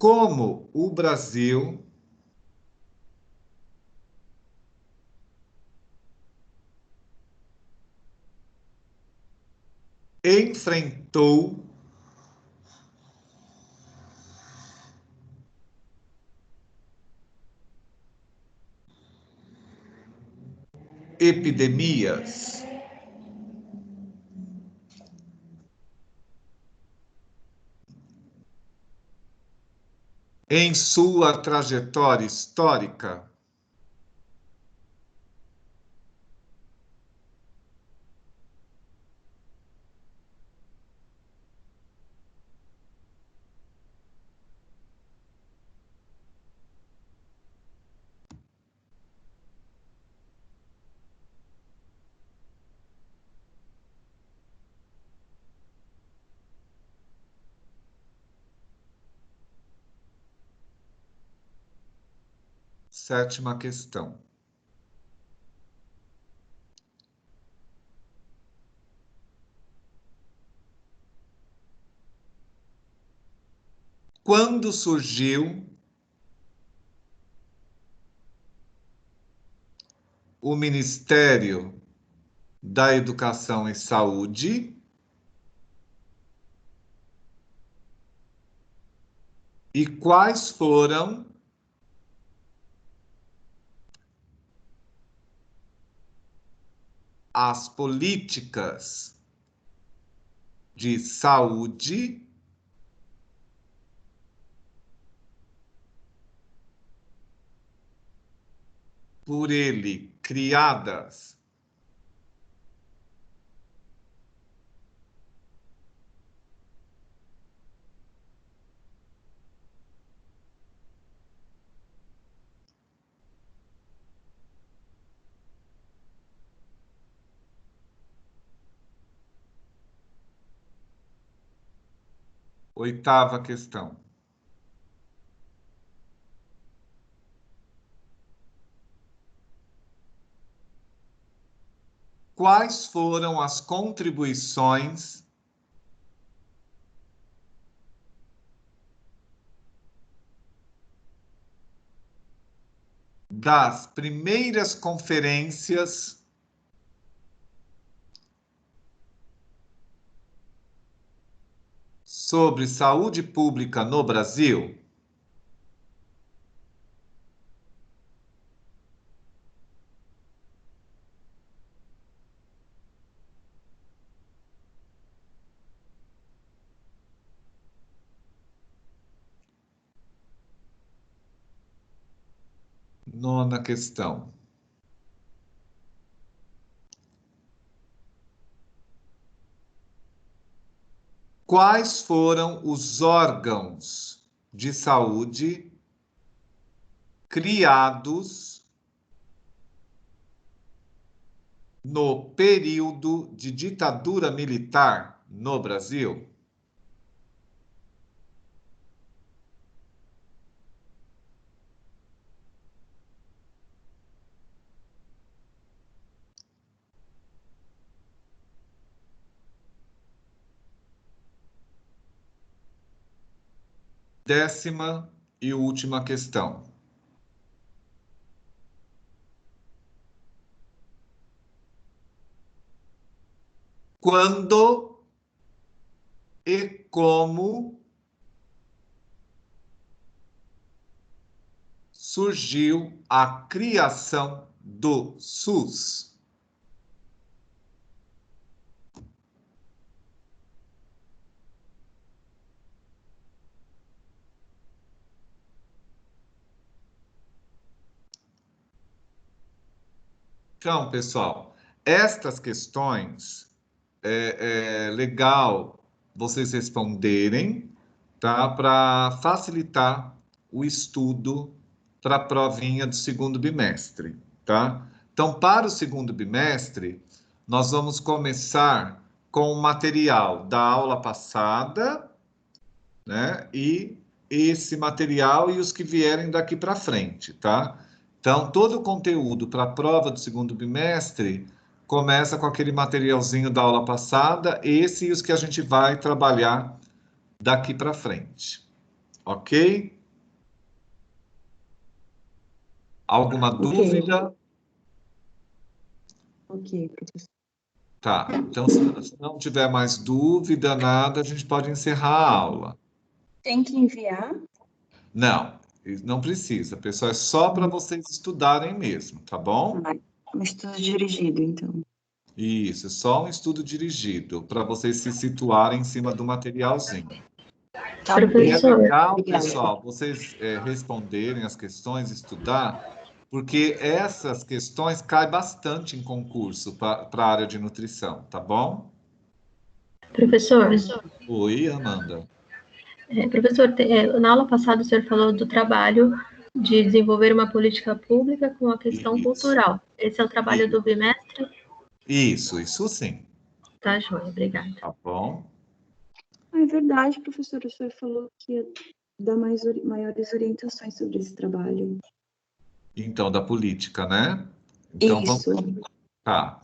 como o Brasil enfrentou epidemias. Em sua trajetória histórica? Sétima questão. Quando surgiu o Ministério da Educação e Saúde e quais foram as políticas de saúde por ele criadas? Oitava questão. Quais foram as contribuições das primeiras conferências sobre saúde pública no Brasil? Nona questão. Quais foram os órgãos de saúde criados no período de ditadura militar no Brasil? Décima e última questão. Quando e como surgiu a criação do SUS? Então, pessoal, estas questões é legal vocês responderem, tá? Para facilitar o estudo para a provinha do segundo bimestre, tá? Então, para o segundo bimestre, nós vamos começar com o material da aula passada, né? E esse material e os que vierem daqui para frente, tá? Então, todo o conteúdo para a prova do segundo bimestre começa com aquele materialzinho da aula passada, esse e os que a gente vai trabalhar daqui para frente. Ok? Alguma dúvida? Ok, professor. Tá. Então, se não tiver mais dúvida, nada, a gente pode encerrar a aula. Tem que enviar? Não, não precisa, pessoal, é só para vocês estudarem mesmo, tá bom? Um estudo dirigido, então. Isso, só um estudo dirigido, para vocês se situarem em cima do materialzinho. Tá E é Professor, legal, obrigada. pessoal, vocês responderem as questões, estudar, porque essas questões caem bastante em concurso para a área de nutrição, tá bom? Professor, Oi, Amanda. professor, na aula passada o senhor falou do trabalho de desenvolver uma política pública com a questão Isso. cultural. Esse é o trabalho do bimestre? Isso sim, Tá, joia, obrigada. tá bom? É verdade, professor. O senhor falou que ia dar maiores orientações sobre esse trabalho. Então, da política, né? Então, Isso. Tá.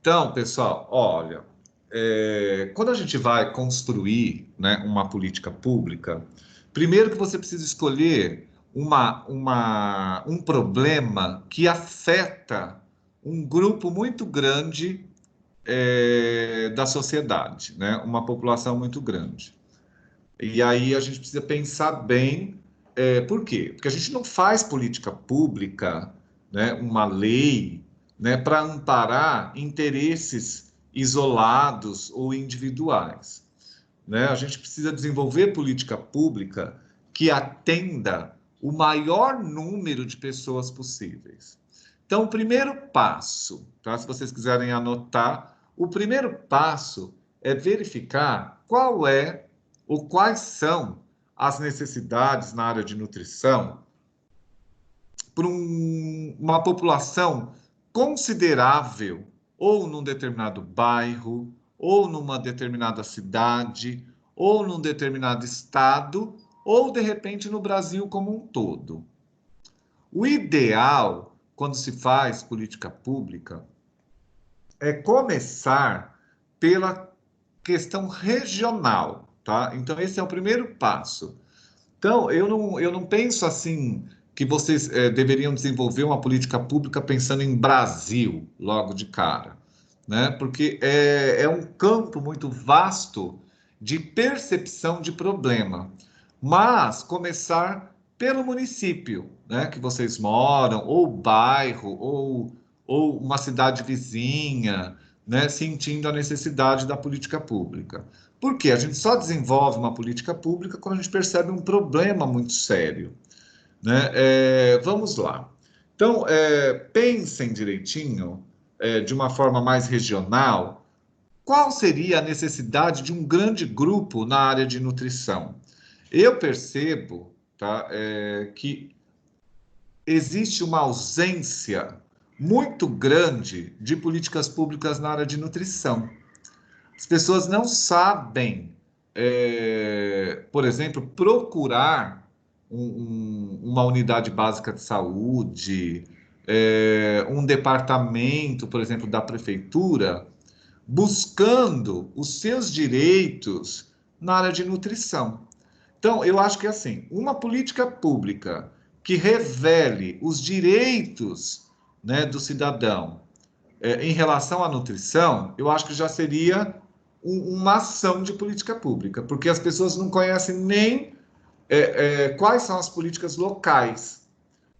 Então, pessoal, olha, quando a gente vai construir, né, uma política pública, primeiro que você precisa escolher um problema que afeta um grupo muito grande da sociedade, né, uma população muito grande. E aí a gente precisa pensar bem, por quê? Porque a gente não faz política pública, né, uma lei, né, para amparar interesses isolados ou individuais, né? A gente precisa desenvolver política pública que atenda o maior número de pessoas possíveis. Então, o primeiro passo, tá? Se vocês quiserem anotar, o primeiro passo é verificar qual é ou quais são as necessidades na área de nutrição para uma população considerável, ou num determinado bairro, ou numa determinada cidade, ou num determinado estado, ou de repente no Brasil como um todo. O ideal, quando se faz política pública, é começar pela questão regional, tá? Então, esse é o primeiro passo. Então, eu não penso assim que vocês deveriam desenvolver uma política pública pensando em Brasil logo de cara, né? Porque é um campo muito vasto de percepção de problema. Mas começar pelo município, né, que vocês moram, ou bairro, ou uma cidade vizinha, né, sentindo a necessidade da política pública. Por quê? A gente só desenvolve uma política pública quando a gente percebe um problema muito sério, né? Vamos lá. Então, pensem direitinho, de uma forma mais regional, qual seria a necessidade de um grande grupo na área de nutrição? Eu percebo, tá, que existe uma ausência muito grande de políticas públicas na área de nutrição. As pessoas não sabem, por exemplo, procurar uma unidade básica de saúde, um departamento, por exemplo, da prefeitura, buscando os seus direitos na área de nutrição. Então, eu acho que assim, uma política pública que revele os direitos, né, do cidadão em relação à nutrição, eu acho que já seria uma ação de política pública, porque as pessoas não conhecem nem quais são as políticas locais,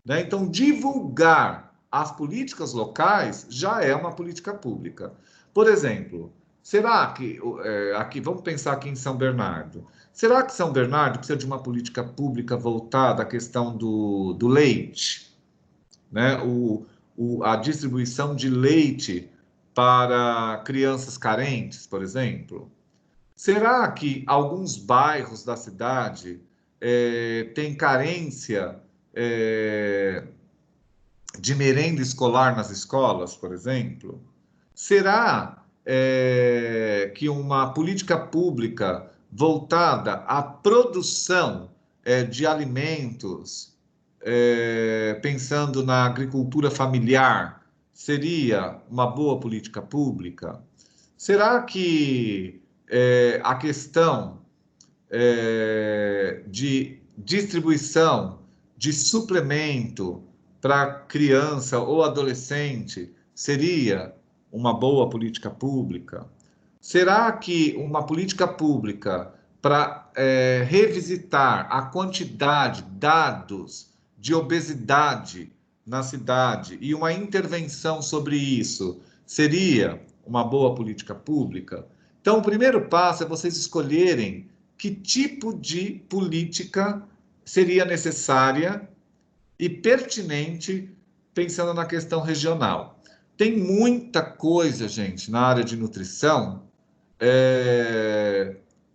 né? Então, divulgar as políticas locais já é uma política pública. Por exemplo, será que, aqui, vamos pensar aqui em São Bernardo, será que São Bernardo precisa de uma política pública voltada à questão do leite, né? A distribuição de leite para crianças carentes, por exemplo? Será que alguns bairros da cidade têm carência de merenda escolar nas escolas, por exemplo? Será que uma política pública voltada à produção de alimentos, pensando na agricultura familiar, seria uma boa política pública? Será que a questão de distribuição de suplemento para criança ou adolescente seria uma boa política pública? Será que uma política pública para revisitar a quantidade, dados de obesidade na cidade e uma intervenção sobre isso seria uma boa política pública? Então, o primeiro passo é vocês escolherem que tipo de política seria necessária e pertinente pensando na questão regional. Tem muita coisa, gente, na área de nutrição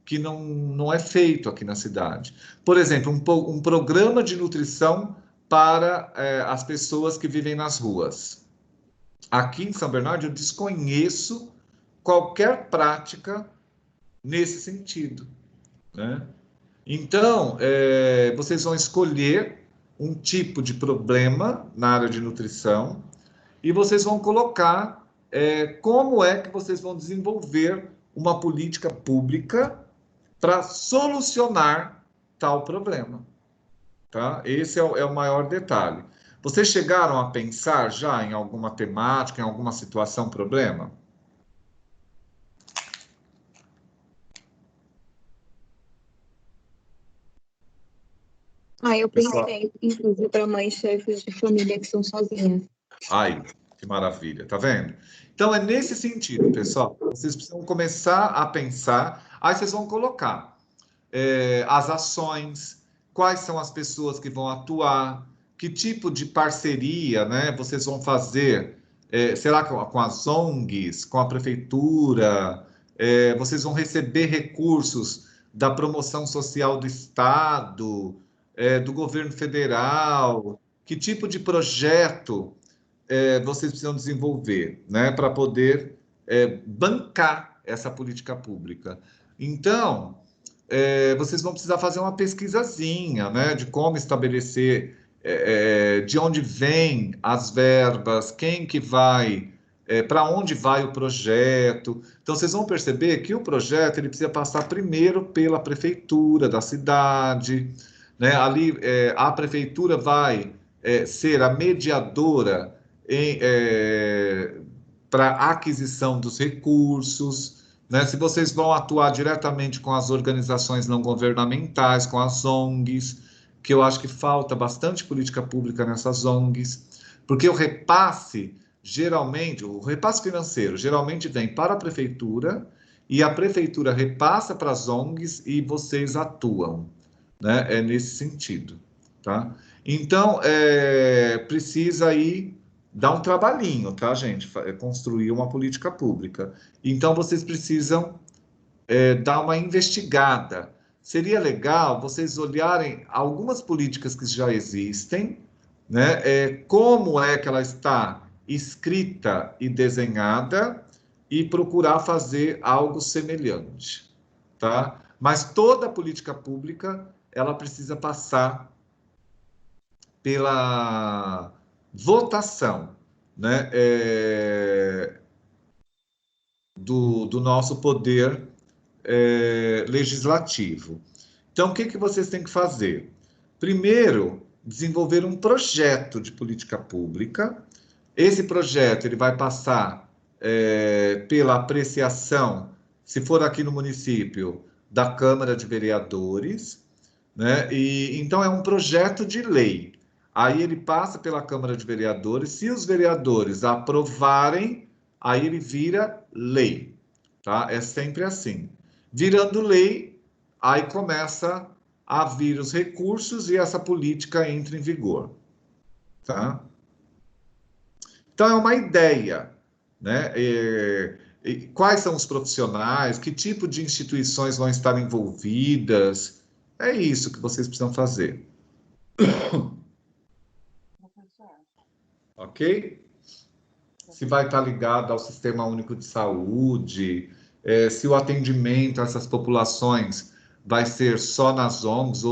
que não é feito aqui na cidade. Por exemplo, um programa de nutrição para as pessoas que vivem nas ruas. Aqui em São Bernardo, eu desconheço qualquer prática nesse sentido, né? Então, vocês vão escolher um tipo de problema na área de nutrição e vocês vão colocar como é que vocês vão desenvolver uma política pública para solucionar tal problema, tá? Esse é o maior detalhe. Vocês chegaram a pensar já em alguma temática, em alguma situação, problema? Eu pensei, inclusive, para mães chefes de família que são sozinhas. Aí, que maravilha, tá vendo? Então, é nesse sentido, pessoal. Vocês precisam começar a pensar. Aí vocês vão colocar as ações, quais são as pessoas que vão atuar, que tipo de parceria, né, vocês vão fazer, será que com as ONGs, com a prefeitura, vocês vão receber recursos da promoção social do Estado, do governo federal, que tipo de projeto vocês precisam desenvolver, né, para poder bancar essa política pública. Então, vocês vão precisar fazer uma pesquisazinha, né, de como estabelecer, de onde vêm as verbas, quem que vai, para onde vai o projeto. Então, vocês vão perceber que o projeto ele precisa passar primeiro pela prefeitura da cidade, né? Ali, a prefeitura vai ser a mediadora para a aquisição dos recursos, né? Se vocês vão atuar diretamente com as organizações não governamentais, com as ONGs, que eu acho que falta bastante política pública nessas ONGs, porque o repasse financeiro geralmente vem para a prefeitura e a prefeitura repassa para as ONGs e vocês atuam, né? É nesse sentido, tá? Então, precisa aí dar um trabalhinho, tá, gente? Construir uma política pública. Então, vocês precisam dar uma investigada. Seria legal vocês olharem algumas políticas que já existem, né? Como é que ela está escrita e desenhada e procurar fazer algo semelhante, tá? Mas toda política pública, ela precisa passar pela votação, né, do nosso poder legislativo. Então, o que vocês têm que fazer? Primeiro, desenvolver um projeto de política pública. Esse projeto ele vai passar pela apreciação, se for aqui no município, da Câmara de Vereadores, né? E então é um projeto de lei. Aí ele passa pela Câmara de Vereadores. Se os vereadores aprovarem, aí ele vira lei, tá? É sempre assim. Virando lei, aí começa a vir os recursos e essa política entra em vigor, tá? Então é uma ideia, né? Quais são os profissionais? Que tipo de instituições vão estar envolvidas? É isso que vocês precisam fazer. Ok? Se vai estar ligado ao Sistema Único de Saúde, se o atendimento a essas populações vai ser só nas ONGs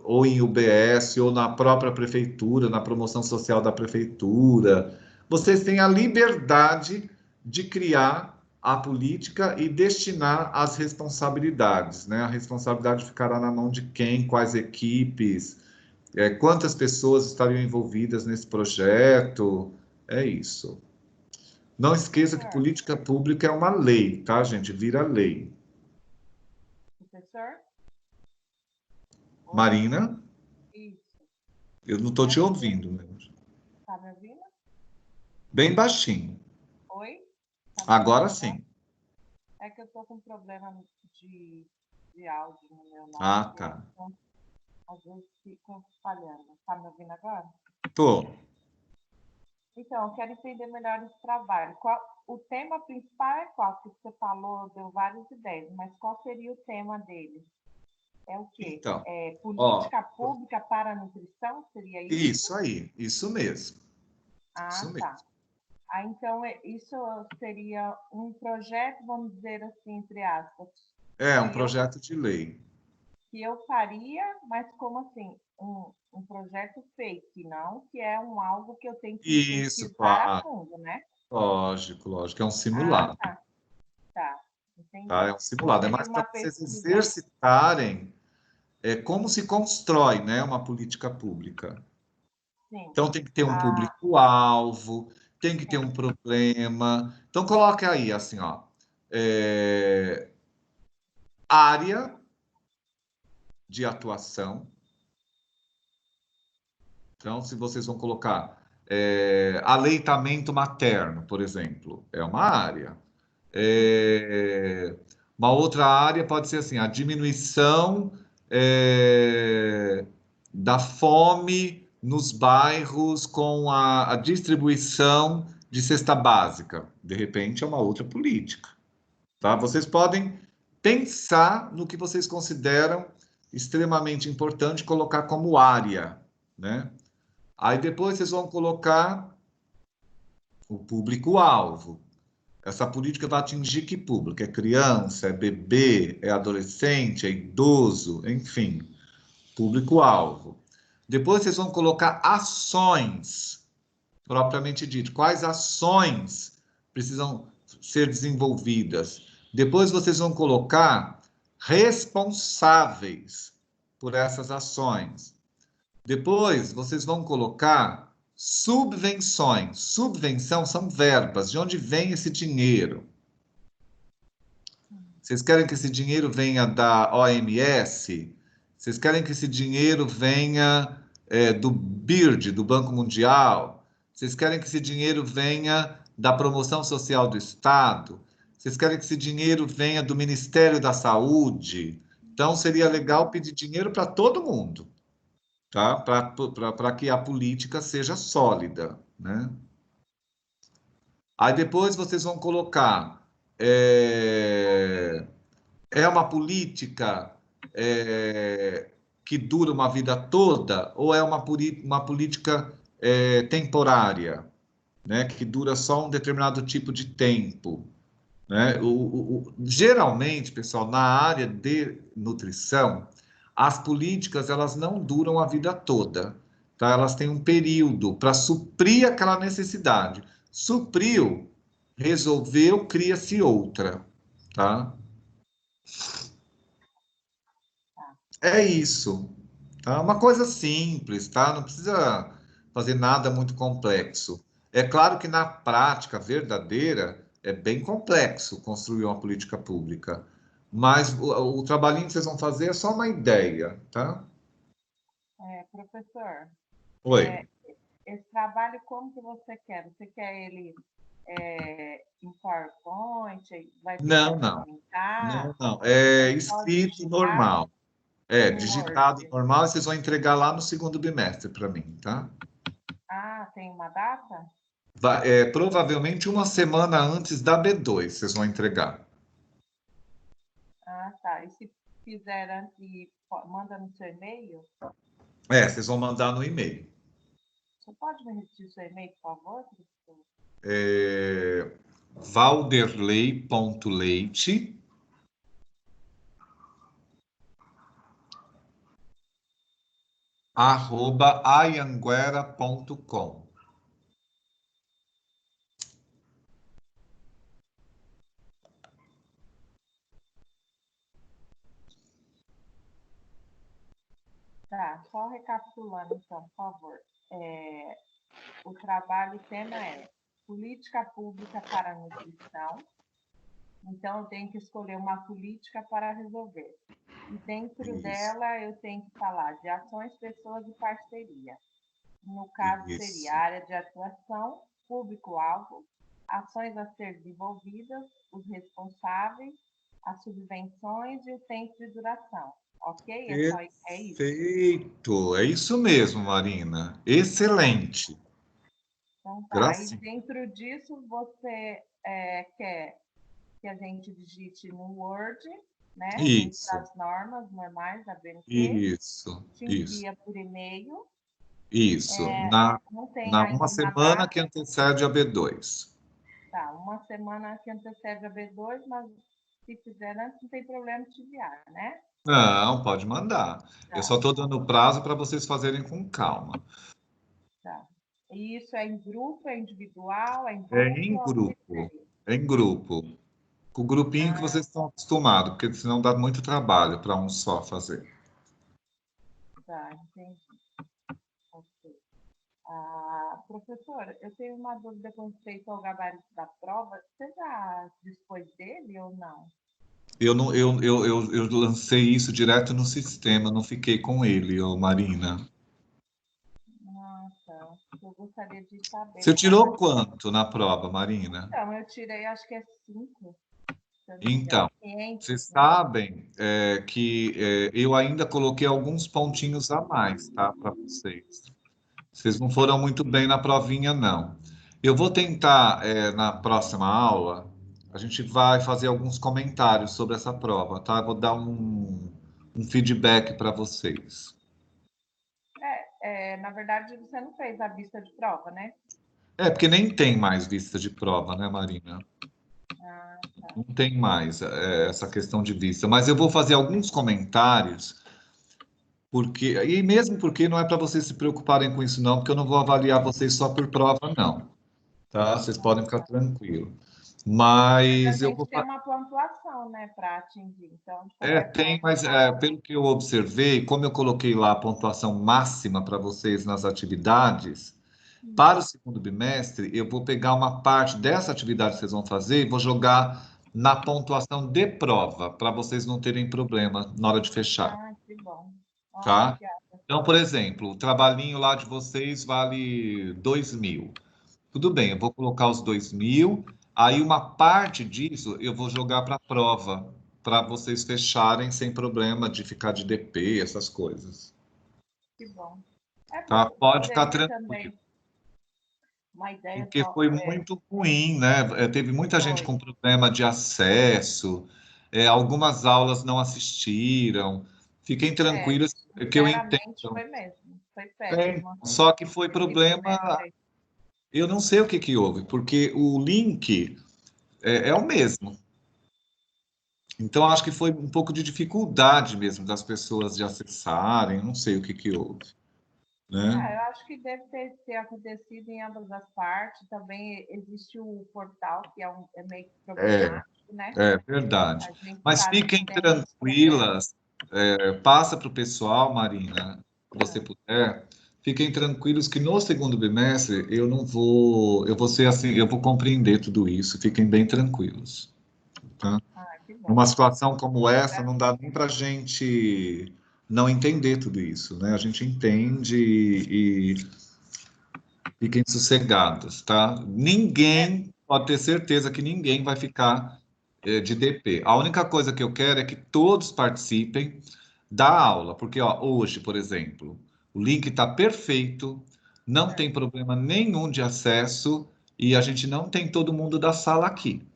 ou em UBS, ou na própria prefeitura, na promoção social da prefeitura. Vocês têm a liberdade de criar a política e destinar as responsabilidades, né? A responsabilidade ficará na mão de quem, quais equipes, quantas pessoas estariam envolvidas nesse projeto, é isso. Não esqueça que política pública é uma lei, tá, gente? Vira lei. Professor? Marina? Isso. Eu não estou te ouvindo, né? Tá me ouvindo? Bem baixinho. Oi? Tá me Agora ouvindo, sim. né? É que eu tô com problema de áudio no meu nome. Ah, tá. Então, às vezes fica falhando. Tá me ouvindo agora? Tô. Então, eu quero entender melhor esse trabalho. O tema principal é qual? Que você falou, deu várias ideias, mas qual seria o tema dele? É o quê? Então, Política pública para a nutrição? Seria isso? Isso aí, isso mesmo. Ah, Isso mesmo. tá. Ah, então, isso seria um projeto, vamos dizer assim, entre aspas. É um projeto de lei. Que eu faria, mas como assim? Um projeto fake, não que é algo que eu tenho que Isso, pesquisar a fundo, né? Lógico, lógico. É um simulado. Ah, tá. Entendi. Tá? É um simulado. É Seria mais uma para vocês pesquisa. exercitarem como se constrói, né, uma política pública. Sim. Então, tem que ter um público-alvo, tem que ter um problema. Então, coloque aí, assim, ó, área de atuação. Então, se vocês vão colocar aleitamento materno, por exemplo, é uma área. Uma outra área pode ser assim, a diminuição da fome nos bairros com a distribuição de cesta básica. De repente, é uma outra política. Tá? Vocês podem pensar no que vocês consideram extremamente importante colocar como área, né? Aí depois vocês vão colocar o público-alvo. Essa política vai atingir que público? É criança, é bebê, é adolescente, é idoso, enfim, público-alvo. Depois vocês vão colocar ações, propriamente dito. Quais ações precisam ser desenvolvidas? Depois vocês vão colocar responsáveis por essas ações. Depois vocês vão colocar subvenções. Subvenção são verbas. De onde vem esse dinheiro? Vocês querem que esse dinheiro venha da OMS? Vocês querem que esse dinheiro venha do BIRD, do Banco Mundial? Vocês querem que esse dinheiro venha da promoção social do Estado? Vocês querem que esse dinheiro venha do Ministério da Saúde? Então, seria legal pedir dinheiro para todo mundo, tá? Para que a política seja sólida, né? Aí depois vocês vão colocar uma política que dura uma vida toda ou é uma política temporária? né, que dura só um determinado tipo de tempo, né? Geralmente, pessoal, na área de nutrição, as políticas elas não duram a vida toda, tá? Elas têm um período para suprir aquela necessidade. Supriu, resolveu, cria-se outra, tá? É isso, tá? Uma coisa simples, tá? Não precisa fazer nada muito complexo. É claro que na prática verdadeira é bem complexo construir uma política pública, mas o trabalhinho que vocês vão fazer é só uma ideia, tá? Professor, Oi. esse trabalho como que você quer? Você quer ele em PowerPoint? Vai ter que Não, não. apresentar? Não. É Só escrito digitar normal. É, em digitado Word? normal, e vocês vão entregar lá no segundo bimestre para mim, tá? Ah, tem uma data? Provavelmente uma semana antes da B2, vocês vão entregar. Ah, tá. E se fizer antes, manda no seu e-mail? Vocês vão mandar no e-mail. Você pode me repetir o seu e-mail, por favor, professor? Valderley.leite @ayanguera.com. Tá, só recapitulando, então, por favor. O trabalho, o tema é política pública para a nutrição. Então, eu tenho que escolher uma política para resolver. E dentro Isso. dela, eu tenho que falar de ações, pessoas e parceria. No caso, Isso. seria a área de atuação, público-alvo, ações a ser desenvolvidas, os responsáveis, as subvenções e o tempo de duração. Ok? É isso? Perfeito. É isso mesmo, Marina. Excelente. Então, tá. Aí, Gracinha. dentro disso, você quer que a gente digite no Word, né? Dentro Isso. das normas normais da BNT. Isso. Te envia por e-mail. Isso. Não tem Na ainda uma uma semana data. que antecede a B2. Tá, uma semana que antecede a B2, mas se fizer antes, não tem problema te enviar, né? Não, pode mandar. Eu só Tá, estou dando prazo para vocês fazerem com calma. tá. E isso é em grupo, é individual, é em É dupla? em Ou como que grupo. seria? É em grupo. Com o grupinho que vocês estão acostumados, porque senão dá muito trabalho para um só fazer. Tá, entendi. Ok. Professora, eu tenho uma dúvida com respeito ao gabarito da prova. Você já dispôs dele ou não? Eu lancei isso direto no sistema, não fiquei com ele, ô Marina. Nossa, eu gostaria de saber Você do tirou gabarito. quanto na prova, Marina? Então, eu tirei, acho que é 5, se eu não me Então, engano. 500, vocês né? sabem que eu ainda coloquei alguns pontinhos a mais, tá, para vocês. Vocês não foram muito bem na provinha, não. Eu vou tentar, na próxima aula, a gente vai fazer alguns comentários sobre essa prova, tá? Eu vou dar um feedback para vocês. Na verdade, você não fez a vista de prova, né? Porque nem tem mais vista de prova, né, Marina? Ah, tá. Não tem mais essa questão de vista. Mas eu vou fazer alguns comentários, e mesmo porque não é para vocês se preocuparem com isso, não, porque eu não vou avaliar vocês só por prova, não. Tá? Vocês podem ficar tranquilos. Mas Mas a eu gente vou. tem uma pontuação, né, para atingir. Então, de É, qualquer tem, forma, mas tá. pelo que eu observei, como eu coloquei lá a pontuação máxima para vocês nas atividades, para o segundo bimestre, eu vou pegar uma parte dessa atividade que vocês vão fazer e vou jogar na pontuação de prova, para vocês não terem problema na hora de fechar, Ah, que bom. tá? Obrigada. Então, por exemplo, o trabalhinho lá de vocês vale 2.000. Tudo bem, eu vou colocar os 2.000, aí uma parte disso eu vou jogar para a prova, para vocês fecharem sem problema de ficar de DP, essas coisas. Que bom. É Tá? bom, Pode ficar poderia tranquilo, também. Uma ideia porque só. foi muito ruim, né? Teve muita gente Foi. com problema de acesso, algumas aulas não assistiram. Fiquem tranquilos, que eu Sinceramente, entendo. foi mesmo. Foi péssimo. Só que foi Esse problema bimestre. Eu não sei o que que houve, porque o link é o mesmo. Então, acho que foi um pouco de dificuldade mesmo das pessoas de acessarem, não sei o que que houve, né? Eu acho que deve ter acontecido em ambas as partes. Também existe o portal, que é meio que problemático, né? É verdade. A gente Mas sabe que fiquem tem esse tranquilas, passa para o pessoal, Marina, se você puder. Fiquem tranquilos que no segundo bimestre eu não vou, eu vou ser assim, eu vou compreender tudo isso. Fiquem bem tranquilos, tá? que bom. Numa situação como essa, não dá nem para a gente não entender tudo isso, né? A gente entende e fiquem sossegados, tá? Ninguém pode ter certeza que ninguém vai ficar de DP. A única coisa que eu quero é que todos participem da aula, porque ó, hoje, por exemplo, o link está perfeito, não tem problema nenhum de acesso e a gente não tem todo mundo da sala aqui.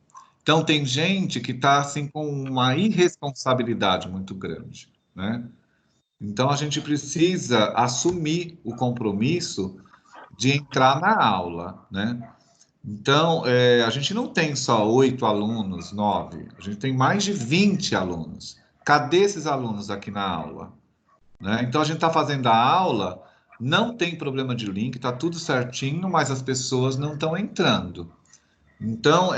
Então tem gente que está assim com uma irresponsabilidade muito grande, né? Então a gente precisa assumir o compromisso de entrar na aula, né? Então, a gente não tem só 8 alunos, 9, a gente tem mais de 20 alunos. Cadê esses alunos aqui na aula? Né? Então, a gente está fazendo a aula, não tem problema de link, está tudo certinho, mas as pessoas não estão entrando. Então,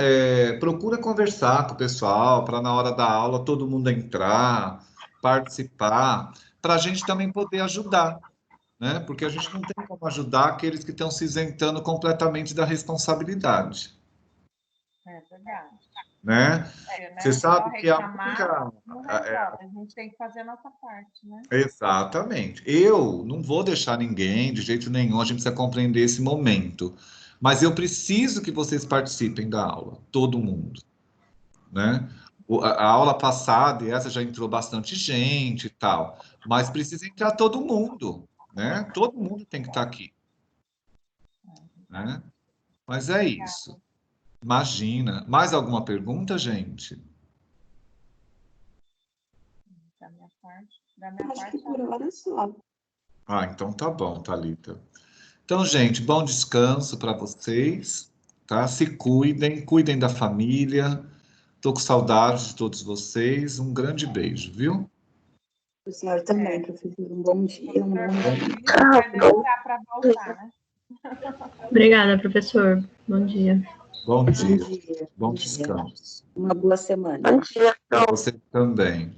procura conversar com o pessoal, para na hora da aula todo mundo entrar, participar, para a gente também poder ajudar, né? Porque a gente não tem como ajudar aqueles que estão se isentando completamente da responsabilidade, É verdade. né? Você Só sabe que a reclamar única... não resolve. A gente tem que fazer a nossa parte, né? Exatamente. Eu não vou deixar ninguém de jeito nenhum, a gente precisa compreender esse momento. Mas eu preciso que vocês participem da aula, todo mundo, né? A aula passada, e essa já entrou bastante gente e tal, mas precisa entrar todo mundo, né? Todo mundo tem que estar aqui, né? Mas é isso. Imagina. Mais alguma pergunta, gente? Da minha parte, Acho que por hora só. Ah, então tá bom, Thalita. Então, gente, bom descanso para vocês, tá? Se cuidem, cuidem da família. Tô com saudade de todos vocês. Um grande beijo, viu? O senhor também, professor. Um bom dia. Um bom dia. vai demorar para voltar, né? Obrigada, professor. Bom dia. Bom Bom dia. dia. Bom descanso. Uma boa semana. Bom dia, Para você também.